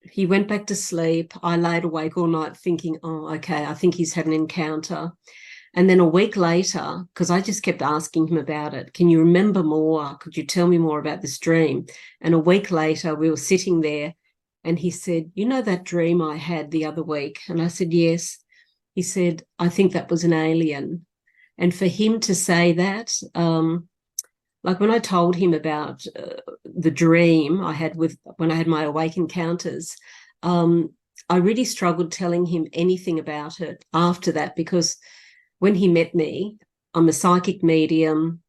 he went back to sleep. I laid awake all night thinking, oh, okay, I think he's had an encounter. And then a week later, because I just kept asking him about it, can you remember more? Could you tell me more about this dream? And a week later, we were sitting there and he said, you know that dream I had the other week? And I said, yes. He said, I think that was an alien. And for him to say that, like when I told him about the dream I had when I had my awake encounters, I really struggled telling him anything about it after that, because when he met me, I'm a psychic medium.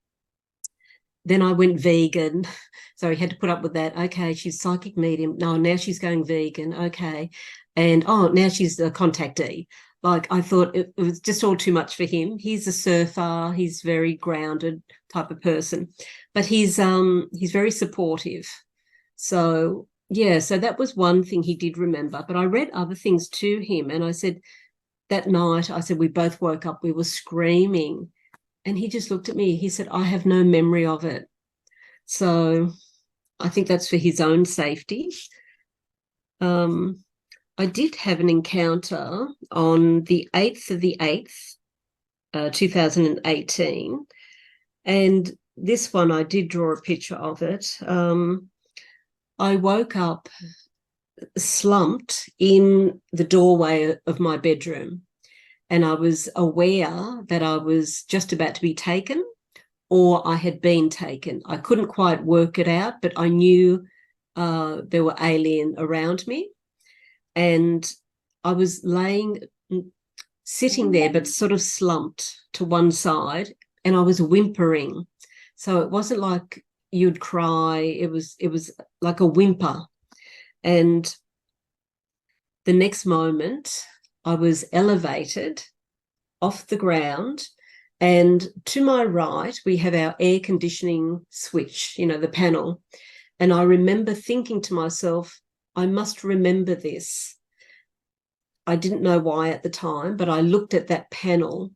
Then I went vegan. So he had to put up with that. Okay, she's psychic medium. No, now she's going vegan. Okay. And, now she's a contactee. Like, I thought it was just all too much for him. He's a surfer. He's very grounded type of person. But he's very supportive. So, yeah, so that was one thing he did remember. But I read other things to him and I said, that night, I said, we both woke up, we were screaming. And he just looked at me. He said, I have no memory of it. So I think that's for his own safety. I did have an encounter on the 8th of the 8th, 2018. And this one, I did draw a picture of it. I woke up slumped in the doorway of my bedroom, and I was aware that I was just about to be taken or I had been taken. I couldn't quite work it out, but I knew there were aliens around me, and I was sitting there but sort of slumped to one side, and I was whimpering. So it wasn't like you'd cry, it was like a whimper. And the next moment, I was elevated off the ground, and to my right, we have our air conditioning switch, the panel. And I remember thinking to myself, I must remember this. I didn't know why at the time, but I looked at that panel.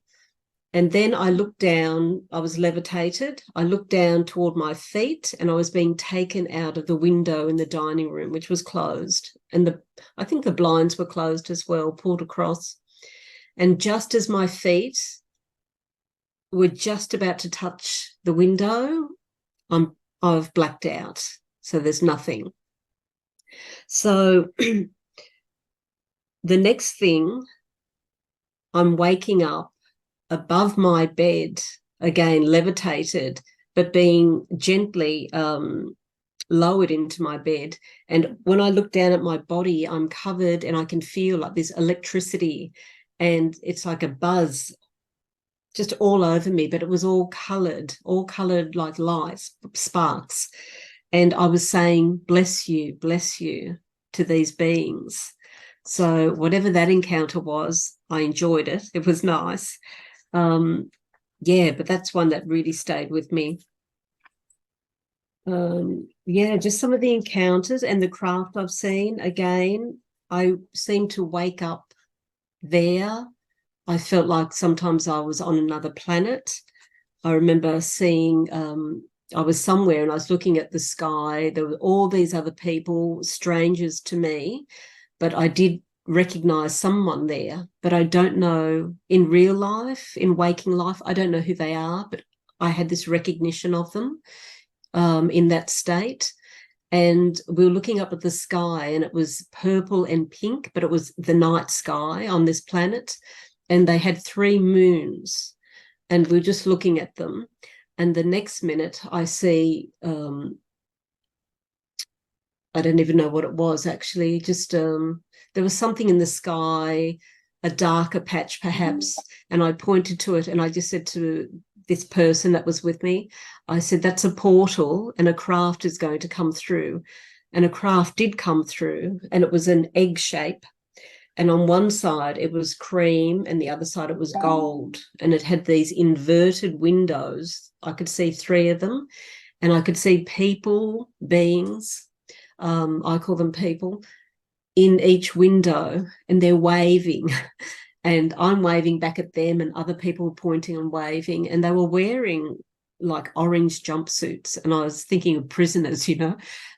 And then I looked down, I was levitated. I looked down toward my feet and I was being taken out of the window in the dining room, which was closed. And I think the blinds were closed as well, pulled across. And just as my feet were just about to touch the window, I've blacked out. So there's nothing. So the next thing, I'm waking up above my bed, again levitated, but being gently lowered into my bed. And when I look down at my body, I'm covered and I can feel like this electricity, and it's like a buzz just all over me, but it was all coloured like lights, sparks. And I was saying, bless you to these beings. So whatever that encounter was, I enjoyed it. It was nice. But that's one that really stayed with me. Just some of the encounters and the craft I've seen. Again, I seemed to wake up there. I felt like sometimes I was on another planet. I remember seeing, I was somewhere and I was looking at the sky. There were all these other people, strangers to me, but I did recognize someone there. But I don't know in real life, in waking life, I don't know who they are, but I had this recognition of them in that state. And we were looking up at the sky and it was purple and pink, but it was the night sky on this planet. And they had 3 moons and we were just looking at them. And the next minute I see, I don't even know what it was actually, just there was something in the sky, a darker patch perhaps, and I pointed to it and I just said to this person that was with me, I said, that's a portal and a craft is going to come through. And a craft did come through and it was an egg shape. And on one side it was cream and the other side it was gold. And it had these inverted windows. I could see 3 of them and I could see people, beings, I call them people, in each window and they're waving. And I'm waving back at them and other people were pointing and waving and they were wearing like orange jumpsuits. And I was thinking of prisoners,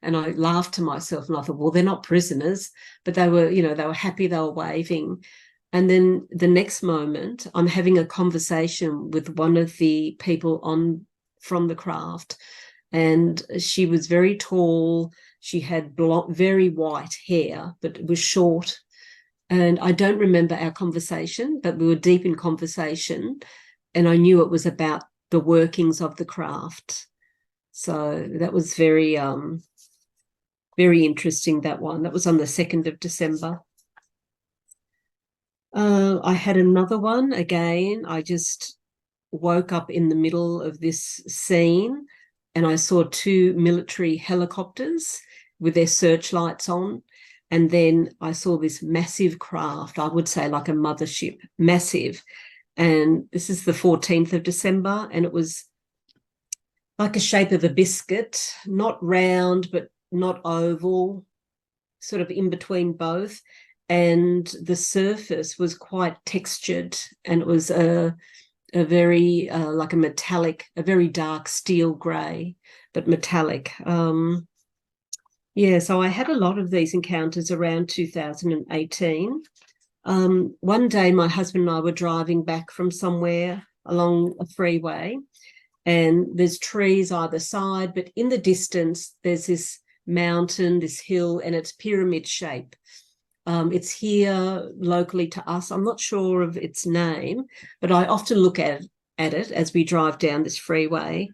and I laughed to myself and I thought, well, they're not prisoners, but they were, they were happy, they were waving. And then the next moment I'm having a conversation with one of the people from the craft and she was very tall. She had very white hair, but it was short. And I don't remember our conversation, but we were deep in conversation and I knew it was about the workings of the craft. So that was very, very interesting, that one. That was on the 2nd of December. I had another one again. I just woke up in the middle of this scene and I saw 2 military helicopters with their searchlights on. And then I saw this massive craft, I would say like a mothership, massive. And this is the 14th of December, and it was like a shape of a biscuit, not round, but not oval, sort of in between both. And the surface was quite textured, and it was a very, like a metallic, a very dark steel grey, but metallic. Yeah, so I had a lot of these encounters around 2018. One day my husband and I were driving back from somewhere along a freeway and there's trees either side, but in the distance there's this mountain, this hill, and it's pyramid shape. It's here locally to us. I'm not sure of its name, but I often look at it as we drive down this freeway.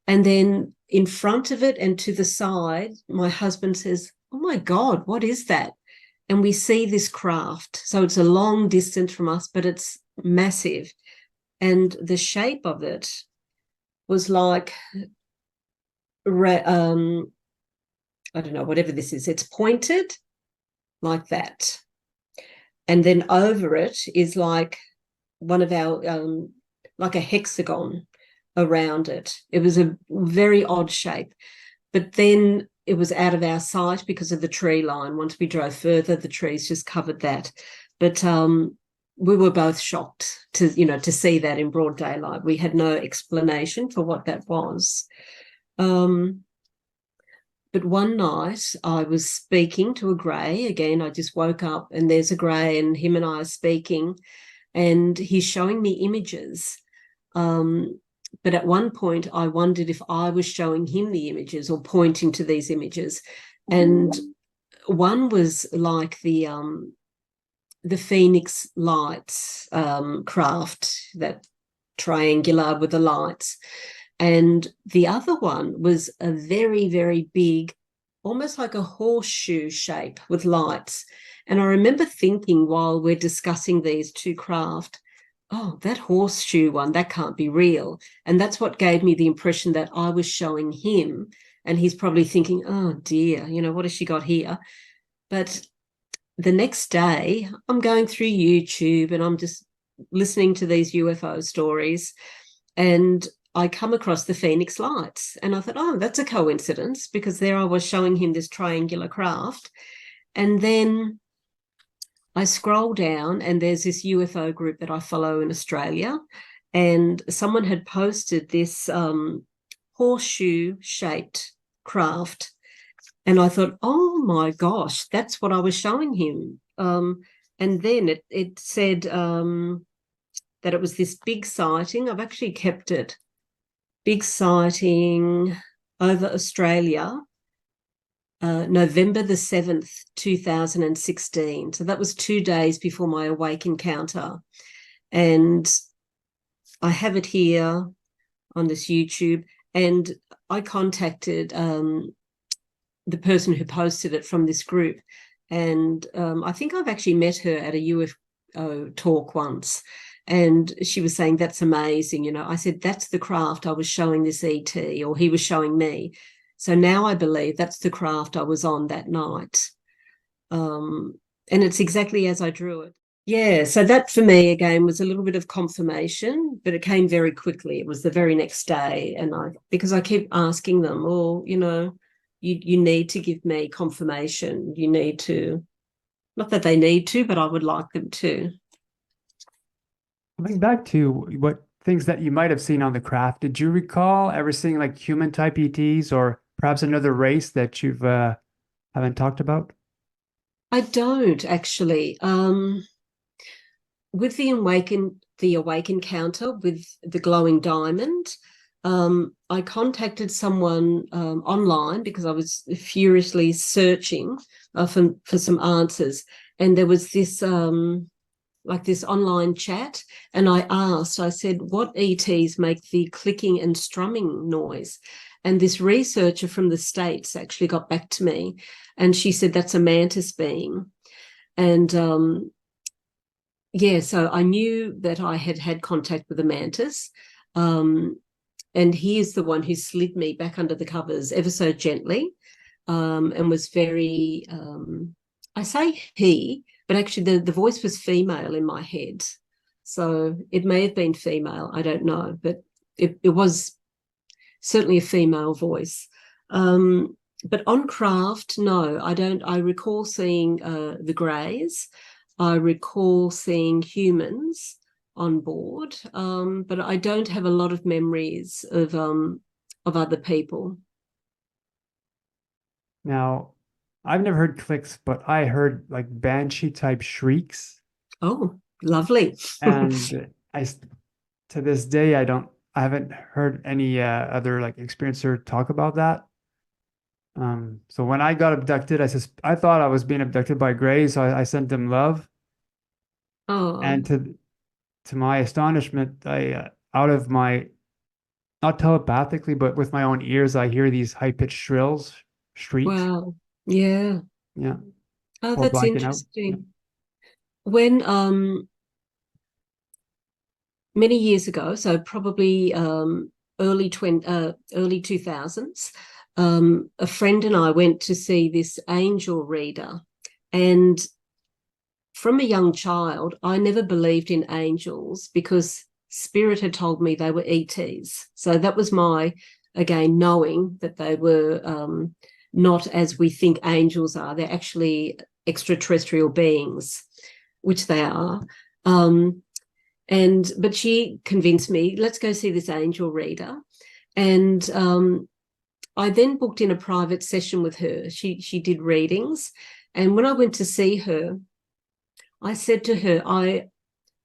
And then in front of it and to the side, my husband says, oh my God, what is that? And we see this craft. So it's a long distance from us, but it's massive. And the shape of it was like, I don't know, whatever this is. It's pointed like that. And then over it is like one of our, like a hexagon around it. It was a very odd shape. But then it was out of our sight because of the tree line. Once we drove further, the trees just covered that. But we were both shocked to see that in broad daylight. We had no explanation for what that was. But one night I was speaking to a grey. Again, I just woke up and there's a grey and him and I are speaking and he's showing me images. But at one point I wondered if I was showing him the images or pointing to these images. And one was like the Phoenix lights craft, that triangular with the lights. And the other one was a very, very big, almost like a horseshoe shape with lights. And I remember thinking while we're discussing these 2 craft, oh, that horseshoe one, that can't be real. And that's what gave me the impression that I was showing him. And he's probably thinking, oh, dear, what has she got here? But the next day, I'm going through YouTube and I'm just listening to these UFO stories. And I come across the Phoenix lights and I thought, oh, that's a coincidence, because there I was showing him this triangular craft. And then I scroll down and there's this UFO group that I follow in Australia, and someone had posted this horseshoe-shaped craft. And I thought, oh my gosh, that's what I was showing him. And then it said that it was this big sighting. I've actually kept it. Big sighting over Australia, November the 7th, 2016. So that was 2 days before my awake encounter. And I have it here on this YouTube. And I contacted the person who posted it from this group. And I think I've actually met her at a UFO talk once. And she was saying, that's amazing. You know, I said, that's the craft I was showing this ET, or he was showing me. So now I believe that's the craft I was on that night. And it's exactly as I drew it. Yeah, so that for me, again, was a little bit of confirmation, but it came very quickly. It was the very next day. And because I keep asking them, oh, you know, you need to give me confirmation. You need to, not that they need to, but I would like them to. Coming back to what things that you might have seen on the craft, did you recall ever seeing like human type ETs or perhaps another race that you've haven't talked about? I don't actually. With the awake encounter with the glowing diamond, I contacted someone online because I was furiously searching for some answers, and there was this like this online chat, and I said, what ETs make the clicking and strumming noise? And this researcher from the States actually got back to me, and she said that's a mantis being. And yeah, so I knew that I had had contact with a mantis, and he is the one who slid me back under the covers ever so gently, and was very, I say he, but actually the voice was female in my head. So it may have been female, I don't know, but it was certainly a female voice. But on craft, no, I don't. I recall seeing the greys. I recall seeing humans on board, but I don't have a lot of memories of other people. Now, I've never heard clicks, but I heard like banshee type shrieks. Oh, lovely. And to this day, I haven't heard any other like experiencer talk about that. So when I got abducted, I thought I was being abducted by Gray, so I sent them love. Oh, And to my astonishment, I out of my not telepathically, but with my own ears, I hear these high-pitched shrieks. wow. Yeah. Yeah, Oh, or that's blacking out. Yeah. interesting. When many years ago, so probably early 2000s, a friend and I went to see this angel reader. And from a young child, I never believed in angels because spirit had told me they were ETs. So that was my, again, knowing that they were not as we think angels are. They're actually extraterrestrial beings, which they are. But she convinced me, let's go see this angel reader. And I then booked in a private session with her. She did readings. And when I went to see her, I said to her, I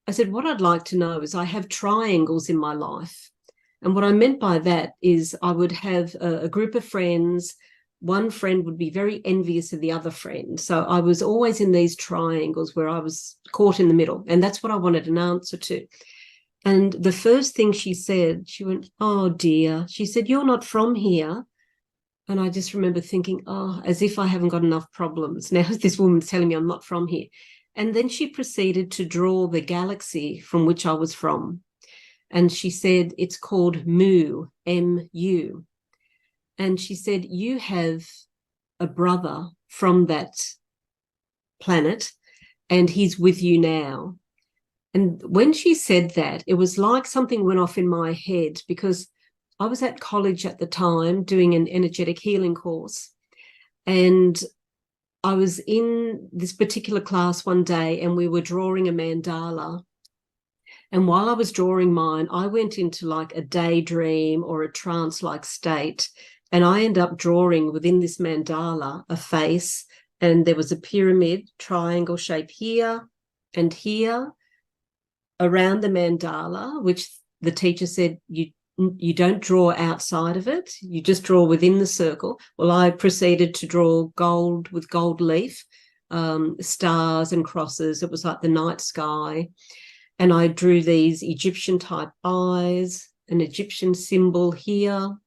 said, what I'd like to know is I have triangles in my life. And what I meant by that is I would have a group of friends. One friend would be very envious of the other friend. So I was always in these triangles where I was caught in the middle. And that's what I wanted an answer to. And the first thing she said, she went, oh dear. She said, you're not from here. And I just remember thinking, oh, as if I haven't got enough problems. Now this woman's telling me I'm not from here. And then she proceeded to draw the galaxy from which I was from. And she said, it's called Mu, M-U. And she said, you have a brother from that planet, and he's with you now. And when she said that, it was like something went off in my head, because I was at college at the time doing an energetic healing course. And I was in this particular class one day and we were drawing a mandala. And while I was drawing mine, I went into like a daydream or a trance-like state. And I ended up drawing within this mandala a face. And there was a pyramid triangle shape here and here around the mandala, which the teacher said, you don't draw outside of it. You just draw within the circle. Well, I proceeded to draw gold with gold leaf, stars and crosses. It was like the night sky. And I drew these Egyptian type eyes, an Egyptian symbol here.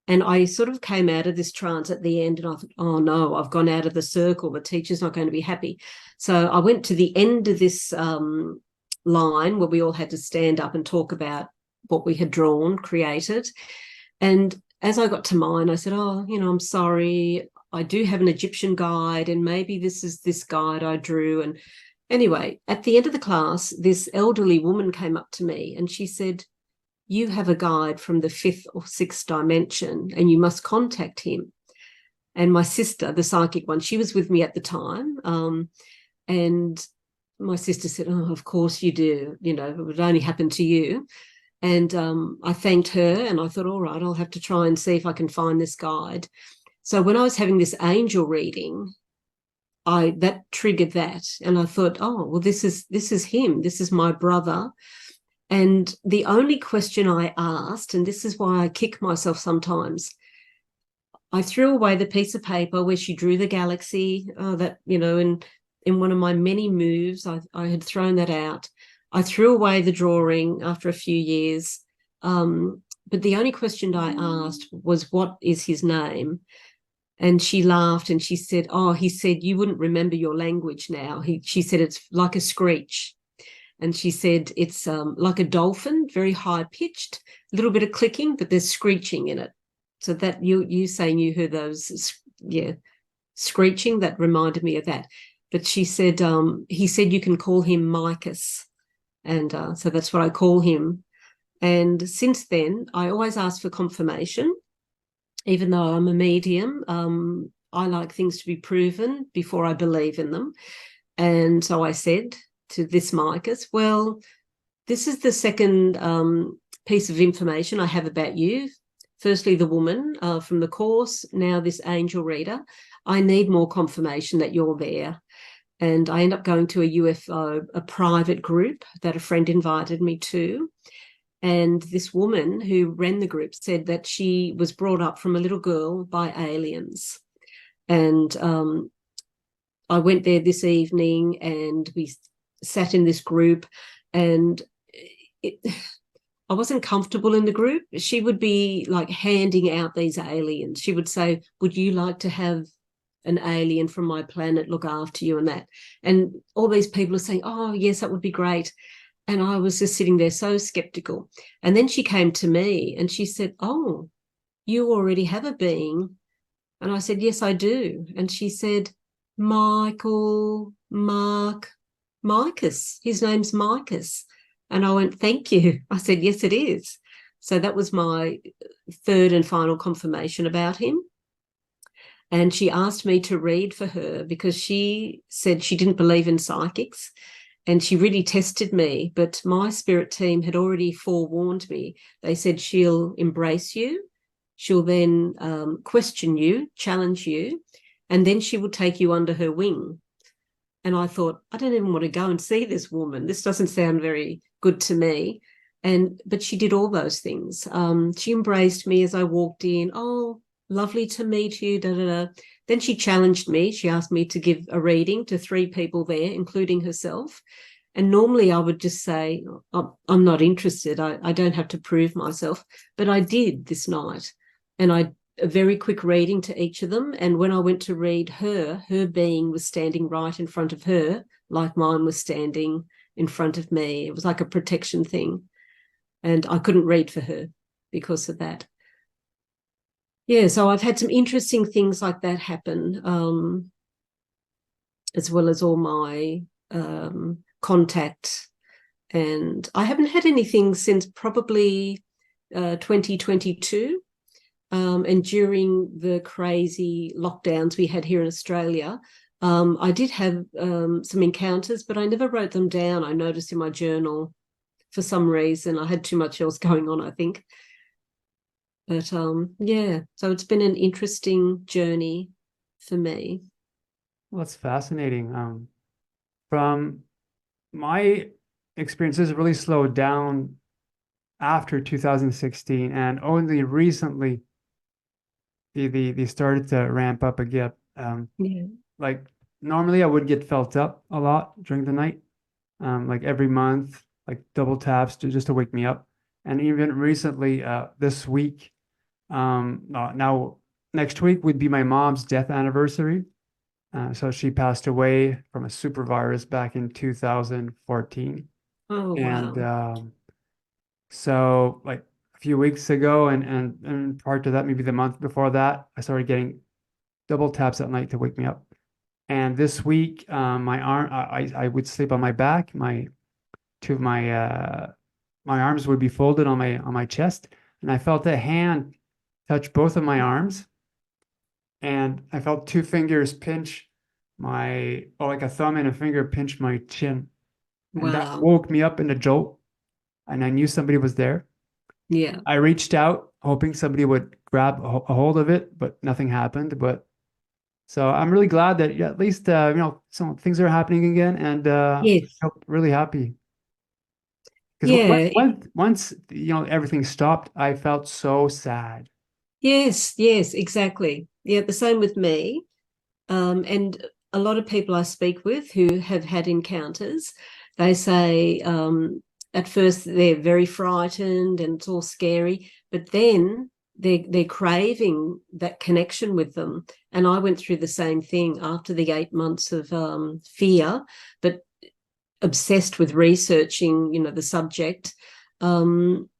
And I sort of came out of this trance at the end and I thought, oh no, I've gone out of the circle. The teacher's not going to be happy. So I went to the end of this line where we all had to stand up and talk about what we had drawn, created. And as I got to mine, I said, oh, I'm sorry. I do have an Egyptian guide and maybe this is this guide I drew. And anyway, at the end of the class, this elderly woman came up to me and she said, you have a guide from the 5th or 6th dimension and you must contact him. And my sister, the psychic one, she was with me at the time. And my sister said, oh, of course you do. It would only happen to you. And I thanked her and I thought, all right, I'll have to try and see if I can find this guide. So when I was having this angel reading, that triggered that. And I thought, oh, well, this is him. This is my brother. And the only question I asked, and this is why I kick myself sometimes, I threw away the piece of paper where she drew the galaxy, in one of my many moves, I had thrown that out. I threw away the drawing after a few years. But the only question I asked was, what is his name? And she laughed and she said, oh, he said, you wouldn't remember your language now. She said, it's like a screech. And she said, it's like a dolphin, very high pitched, a little bit of clicking, but there's screeching in it. So that you saying you heard those, screeching, that reminded me of that. But she said, he said you can call him Micus. And so that's what I call him. And since then, I always ask for confirmation, even though I'm a medium. I like things to be proven before I believe in them. And so I said to this Micus, well, this is the second piece of information I have about you. Firstly, the woman from the course, now this angel reader. I need more confirmation that you're there. And I end up going to a UFO, a private group that a friend invited me to. And this woman who ran the group said that she was brought up from a little girl by aliens. And I went there this evening and we sat in this group, and I wasn't comfortable in the group. She would be like handing out these aliens. She would say, would you like to have an alien from my planet look after you and that? And all these people are saying, oh, yes, that would be great. And I was just sitting there so skeptical. And then she came to me and she said, oh, you already have a being. And I said, yes, I do. And she said, Michael, Mark, Micus. His name's Micus. And I went, thank you. I said, yes, it is. So that was my third and final confirmation about him. And she asked me to read for her because she said she didn't believe in psychics and she really tested me. But my spirit team had already forewarned me. They said she'll embrace you. She'll then question you, challenge you, and then she will take you under her wing. And I thought, I don't even want to go and see this woman. This doesn't sound very good to me. But she did all those things. She embraced me as I walked in. Oh, lovely to meet you, da, da, da. Then she challenged me. She asked me to give a reading to 3 people there, including herself. And normally I would just say, oh, I'm not interested. I don't have to prove myself. But I did this night. And a very quick reading to each of them. And when I went to read her being was standing right in front of her, like mine was standing in front of me. It was like a protection thing. And I couldn't read for her because of that. Yeah, so I've had some interesting things like that happen, as well as all my contact. And I haven't had anything since probably 2022. And during the crazy lockdowns we had here in Australia, I did have some encounters, but I never wrote them down. I noticed in my journal for some reason. I had too much else going on, I think. But yeah, so it's been an interesting journey for me. Well, it's fascinating. From my experiences really slowed down after 2016, and only recently they started to ramp up again. Yeah. Like normally I would get felt up a lot during the night, like every month, like double taps just to wake me up. And even recently, this week, now next week would be my mom's death anniversary. So she passed away from a super virus back in 2014. Oh, And wow. so like a few weeks ago and prior to that, maybe the month before that, I started getting double taps at night to wake me up. And this week, my arm, I would sleep on my back. My two of my arms would be folded on my chest, and I felt a hand touch both of my arms, and I felt two fingers pinch my, or like a thumb and a finger pinch my chin, and that Wow. woke me up in a jolt, and I knew somebody was there. Yeah. I reached out, hoping somebody would grab a hold of it, but nothing happened. But so I'm really glad that yeah, at least some things are happening again, and Yes. I'm really happy because Yeah. once everything stopped, I felt so sad. Yes. Yes. Exactly. Yeah. The same with me. And a lot of people I speak with who have had encounters, they say at first they're very frightened and it's all scary, but then they're craving that connection with them. And I went through the same thing after the 8 months of fear, but obsessed with researching, the subject. Um,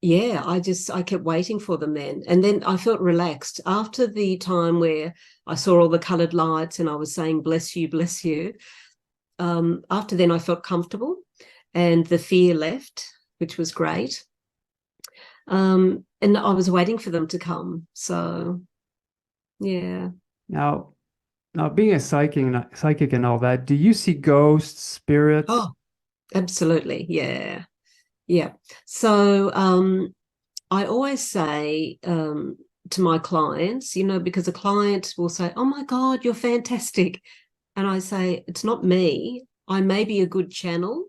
yeah, I kept waiting for them then. And then I felt relaxed after the time where I saw all the coloured lights and I was saying, bless you, bless you. After then, I felt comfortable and the fear left, which was great. And I was waiting for them to come. So, yeah. Now, being a psychic and all that, do you see ghosts, spirits? Oh, absolutely. Yeah. Yeah. So, I always say to my clients, because a client will say, oh my God, you're fantastic. And I say, it's not me. I may be a good channel,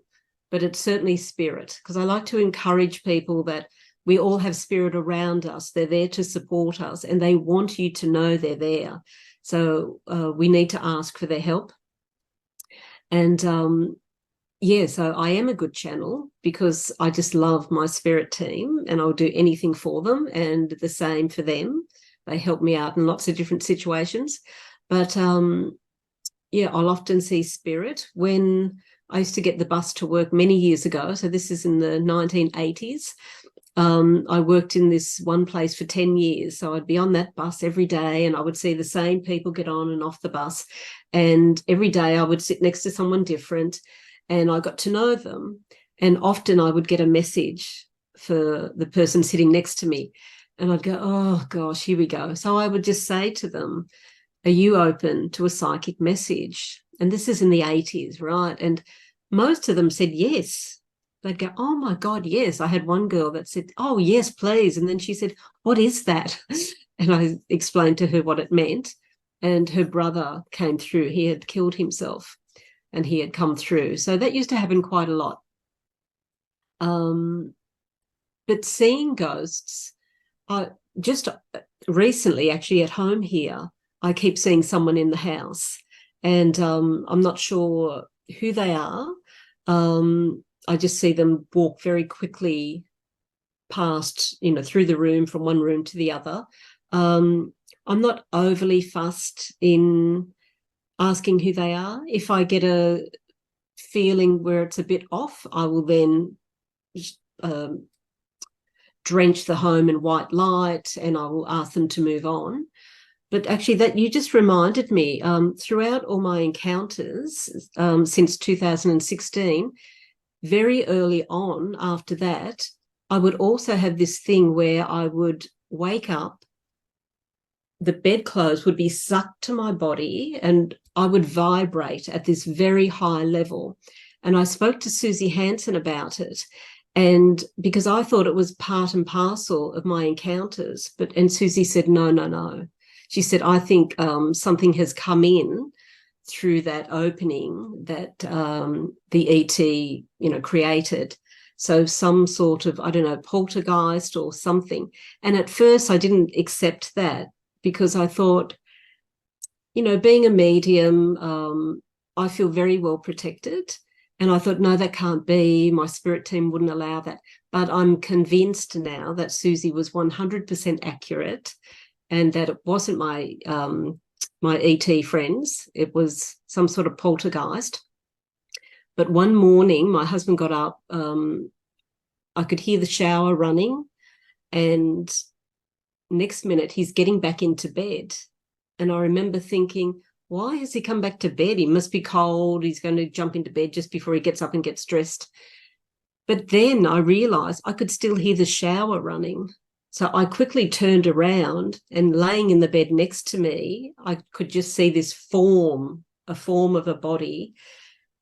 but it's certainly spirit, because I like to encourage people that we all have spirit around us. They're there to support us and they want you to know they're there. So we need to ask for their help. And yeah, so I am a good channel because I just love my spirit team and I'll do anything for them, and the same for them. They help me out in lots of different situations. But yeah, I'll often see spirit. When I used to get the bus to work many years ago, so this is in the 1980s, I worked in this one place for 10 years. So I'd be on that bus every day and I would see the same people get on and off the bus. And every day I would sit next to someone different and I got to know them. And often I would get a message for the person sitting next to me. And I'd go, oh gosh, here we go. So I would just say to them, are you open to a psychic message? And this is in the 80s, right? And most of them said yes. They'd go, oh my God, yes. I had one girl that said, oh, yes, please. And then she said, what is that? And I explained to her what it meant. And her brother came through. He had killed himself and he had come through. So that used to happen quite a lot. But seeing ghosts, just recently, actually at home here, I keep seeing someone in the house and I'm not sure who they are. I just see them walk very quickly past, through the room from one room to the other. I'm not overly fussed in asking who they are. If I get a feeling where it's a bit off, I will then drench the home in white light and I will ask them to move on. But actually, that you just reminded me, throughout all my encounters since 2016, very early on after that, I would also have this thing where I would wake up the bedclothes would be sucked to my body and I would vibrate at this very high level. And I spoke to Susie Hansen about it. And because I thought it was part and parcel of my encounters, and Susie said, no, no, no. She said, I think something has come in through that opening that the ET, created. So some sort of, I don't know, poltergeist or something. And at first I didn't accept that because I thought, being a medium, I feel very well protected. And I thought, no, that can't be. My spirit team wouldn't allow that. But I'm convinced now that Susie was 100% accurate and that it wasn't my ET friends. It was some sort of poltergeist. But one morning, my husband got up. I could hear the shower running. And next minute, he's getting back into bed. And I remember thinking, why has he come back to bed? He must be cold. He's going to jump into bed just before he gets up and gets dressed. But then I realised I could still hear the shower running. So I quickly turned around and laying in the bed next to me, I could just see this form, a form of a body.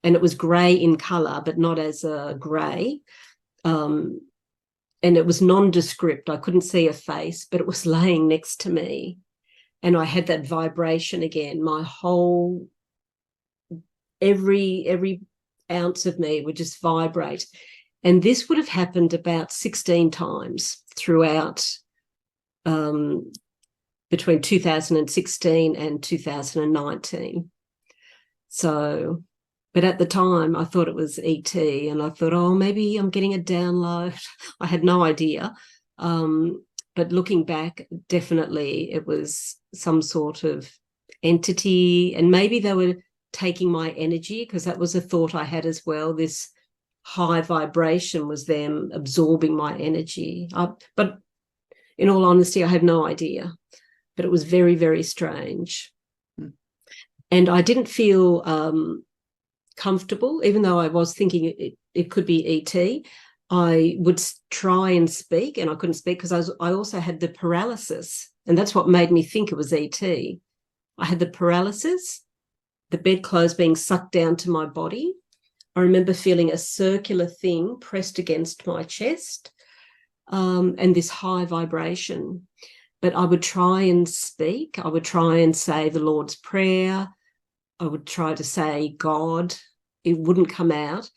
And it was grey in colour, but not as a grey. And it was nondescript. I couldn't see a face, but it was laying next to me. And I had that vibration again. My whole, every ounce of me would just vibrate. And this would have happened about 16 times throughout between 2016 and 2019. So, but at the time I thought it was ET and I thought, oh, maybe I'm getting a download. I had no idea. But looking back, definitely it was some sort of entity, and maybe they were taking my energy, because that was a thought I had as well. This high vibration was them absorbing my energy. But in all honesty, I had no idea. But it was very, very strange. And I didn't feel comfortable, even though I was thinking it could be ET. I would try and speak and I couldn't speak because I also had the paralysis, and that's what made me think it was ET. I had the paralysis, the bedclothes being sucked down to my body. I remember feeling a circular thing pressed against my chest, and this high vibration. But I would try and speak. I would try and say the Lord's Prayer. I would try to say God. It wouldn't come out.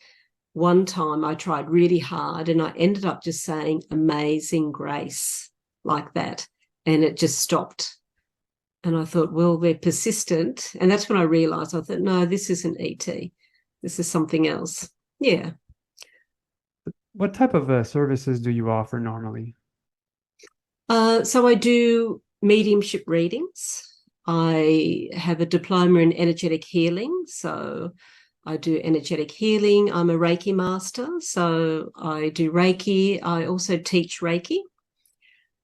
One time I tried really hard and I ended up just saying Amazing Grace like that, and it just stopped. And I thought, well, they're persistent. And that's when I realised, I thought, no, this isn't ET. This is something else. Yeah. What type of services do you offer normally? So I do mediumship readings. I have a diploma in energetic healing. So I do energetic healing. I'm a Reiki master, so I do Reiki. I also teach Reiki.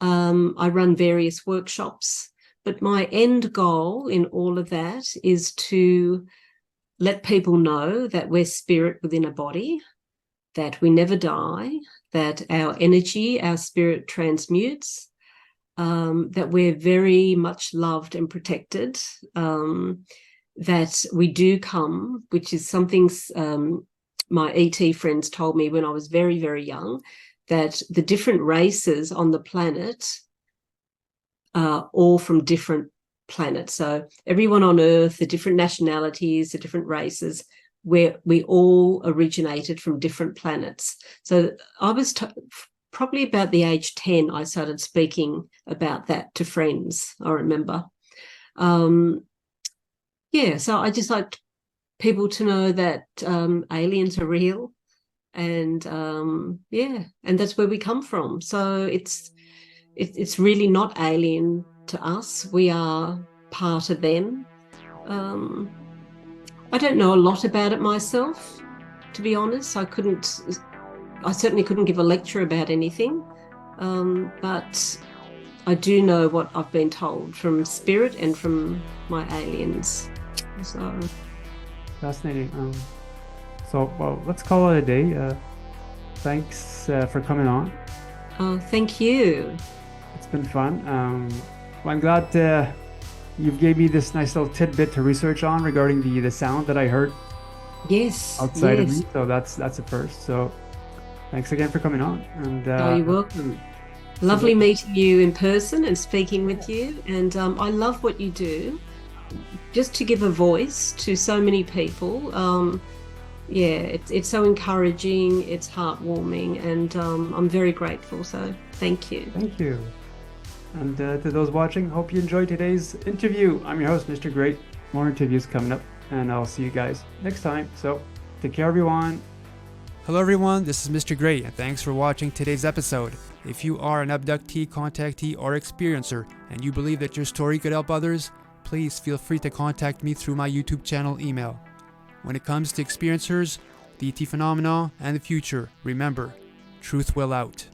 I run various workshops, but my end goal in all of that is to let people know that we're spirit within a body, that we never die, that our energy, our spirit transmutes, that we're very much loved and protected, that we do come, which is something my ET friends told me when I was very, very young, that the different races on the planet are all from different planets. So everyone on Earth, the different nationalities, the different races, we all originated from different planets. So I was probably about the age 10, I started speaking about that to friends, I remember. So I just like people to know that aliens are real, and and that's where we come from. So it's really not alien to us. We are part of them. I don't know a lot about it myself, to be honest. I certainly couldn't give a lecture about anything, but I do know what I've been told from spirit and from my aliens. So fascinating. Well, let's call it a day. Thanks for coming on. Oh, thank you. It's been fun. Well, I'm glad you've gave me this nice little tidbit to research on regarding the sound that I heard Yes, outside of yes. me. So that's a first. So thanks again for coming on. And Oh, you're welcome. so Lovely meeting you in person and speaking with you. And I love what you do, just to give a voice to so many people. Yeah, it's so encouraging, it's heartwarming, and I'm very grateful. So thank you. thank you. And to those watching, hope you enjoyed today's interview. I'm your host, Mr. Great. More interviews coming up, and I'll see you guys next time. So take care, everyone. Hello, everyone. This is Mr. Great, and thanks for watching today's episode. If you are an abductee, contactee, or experiencer, and you believe that your story could help others, please feel free to contact me through my YouTube channel email. When it comes to experiencers, the ET phenomena, and the future, remember, truth will out.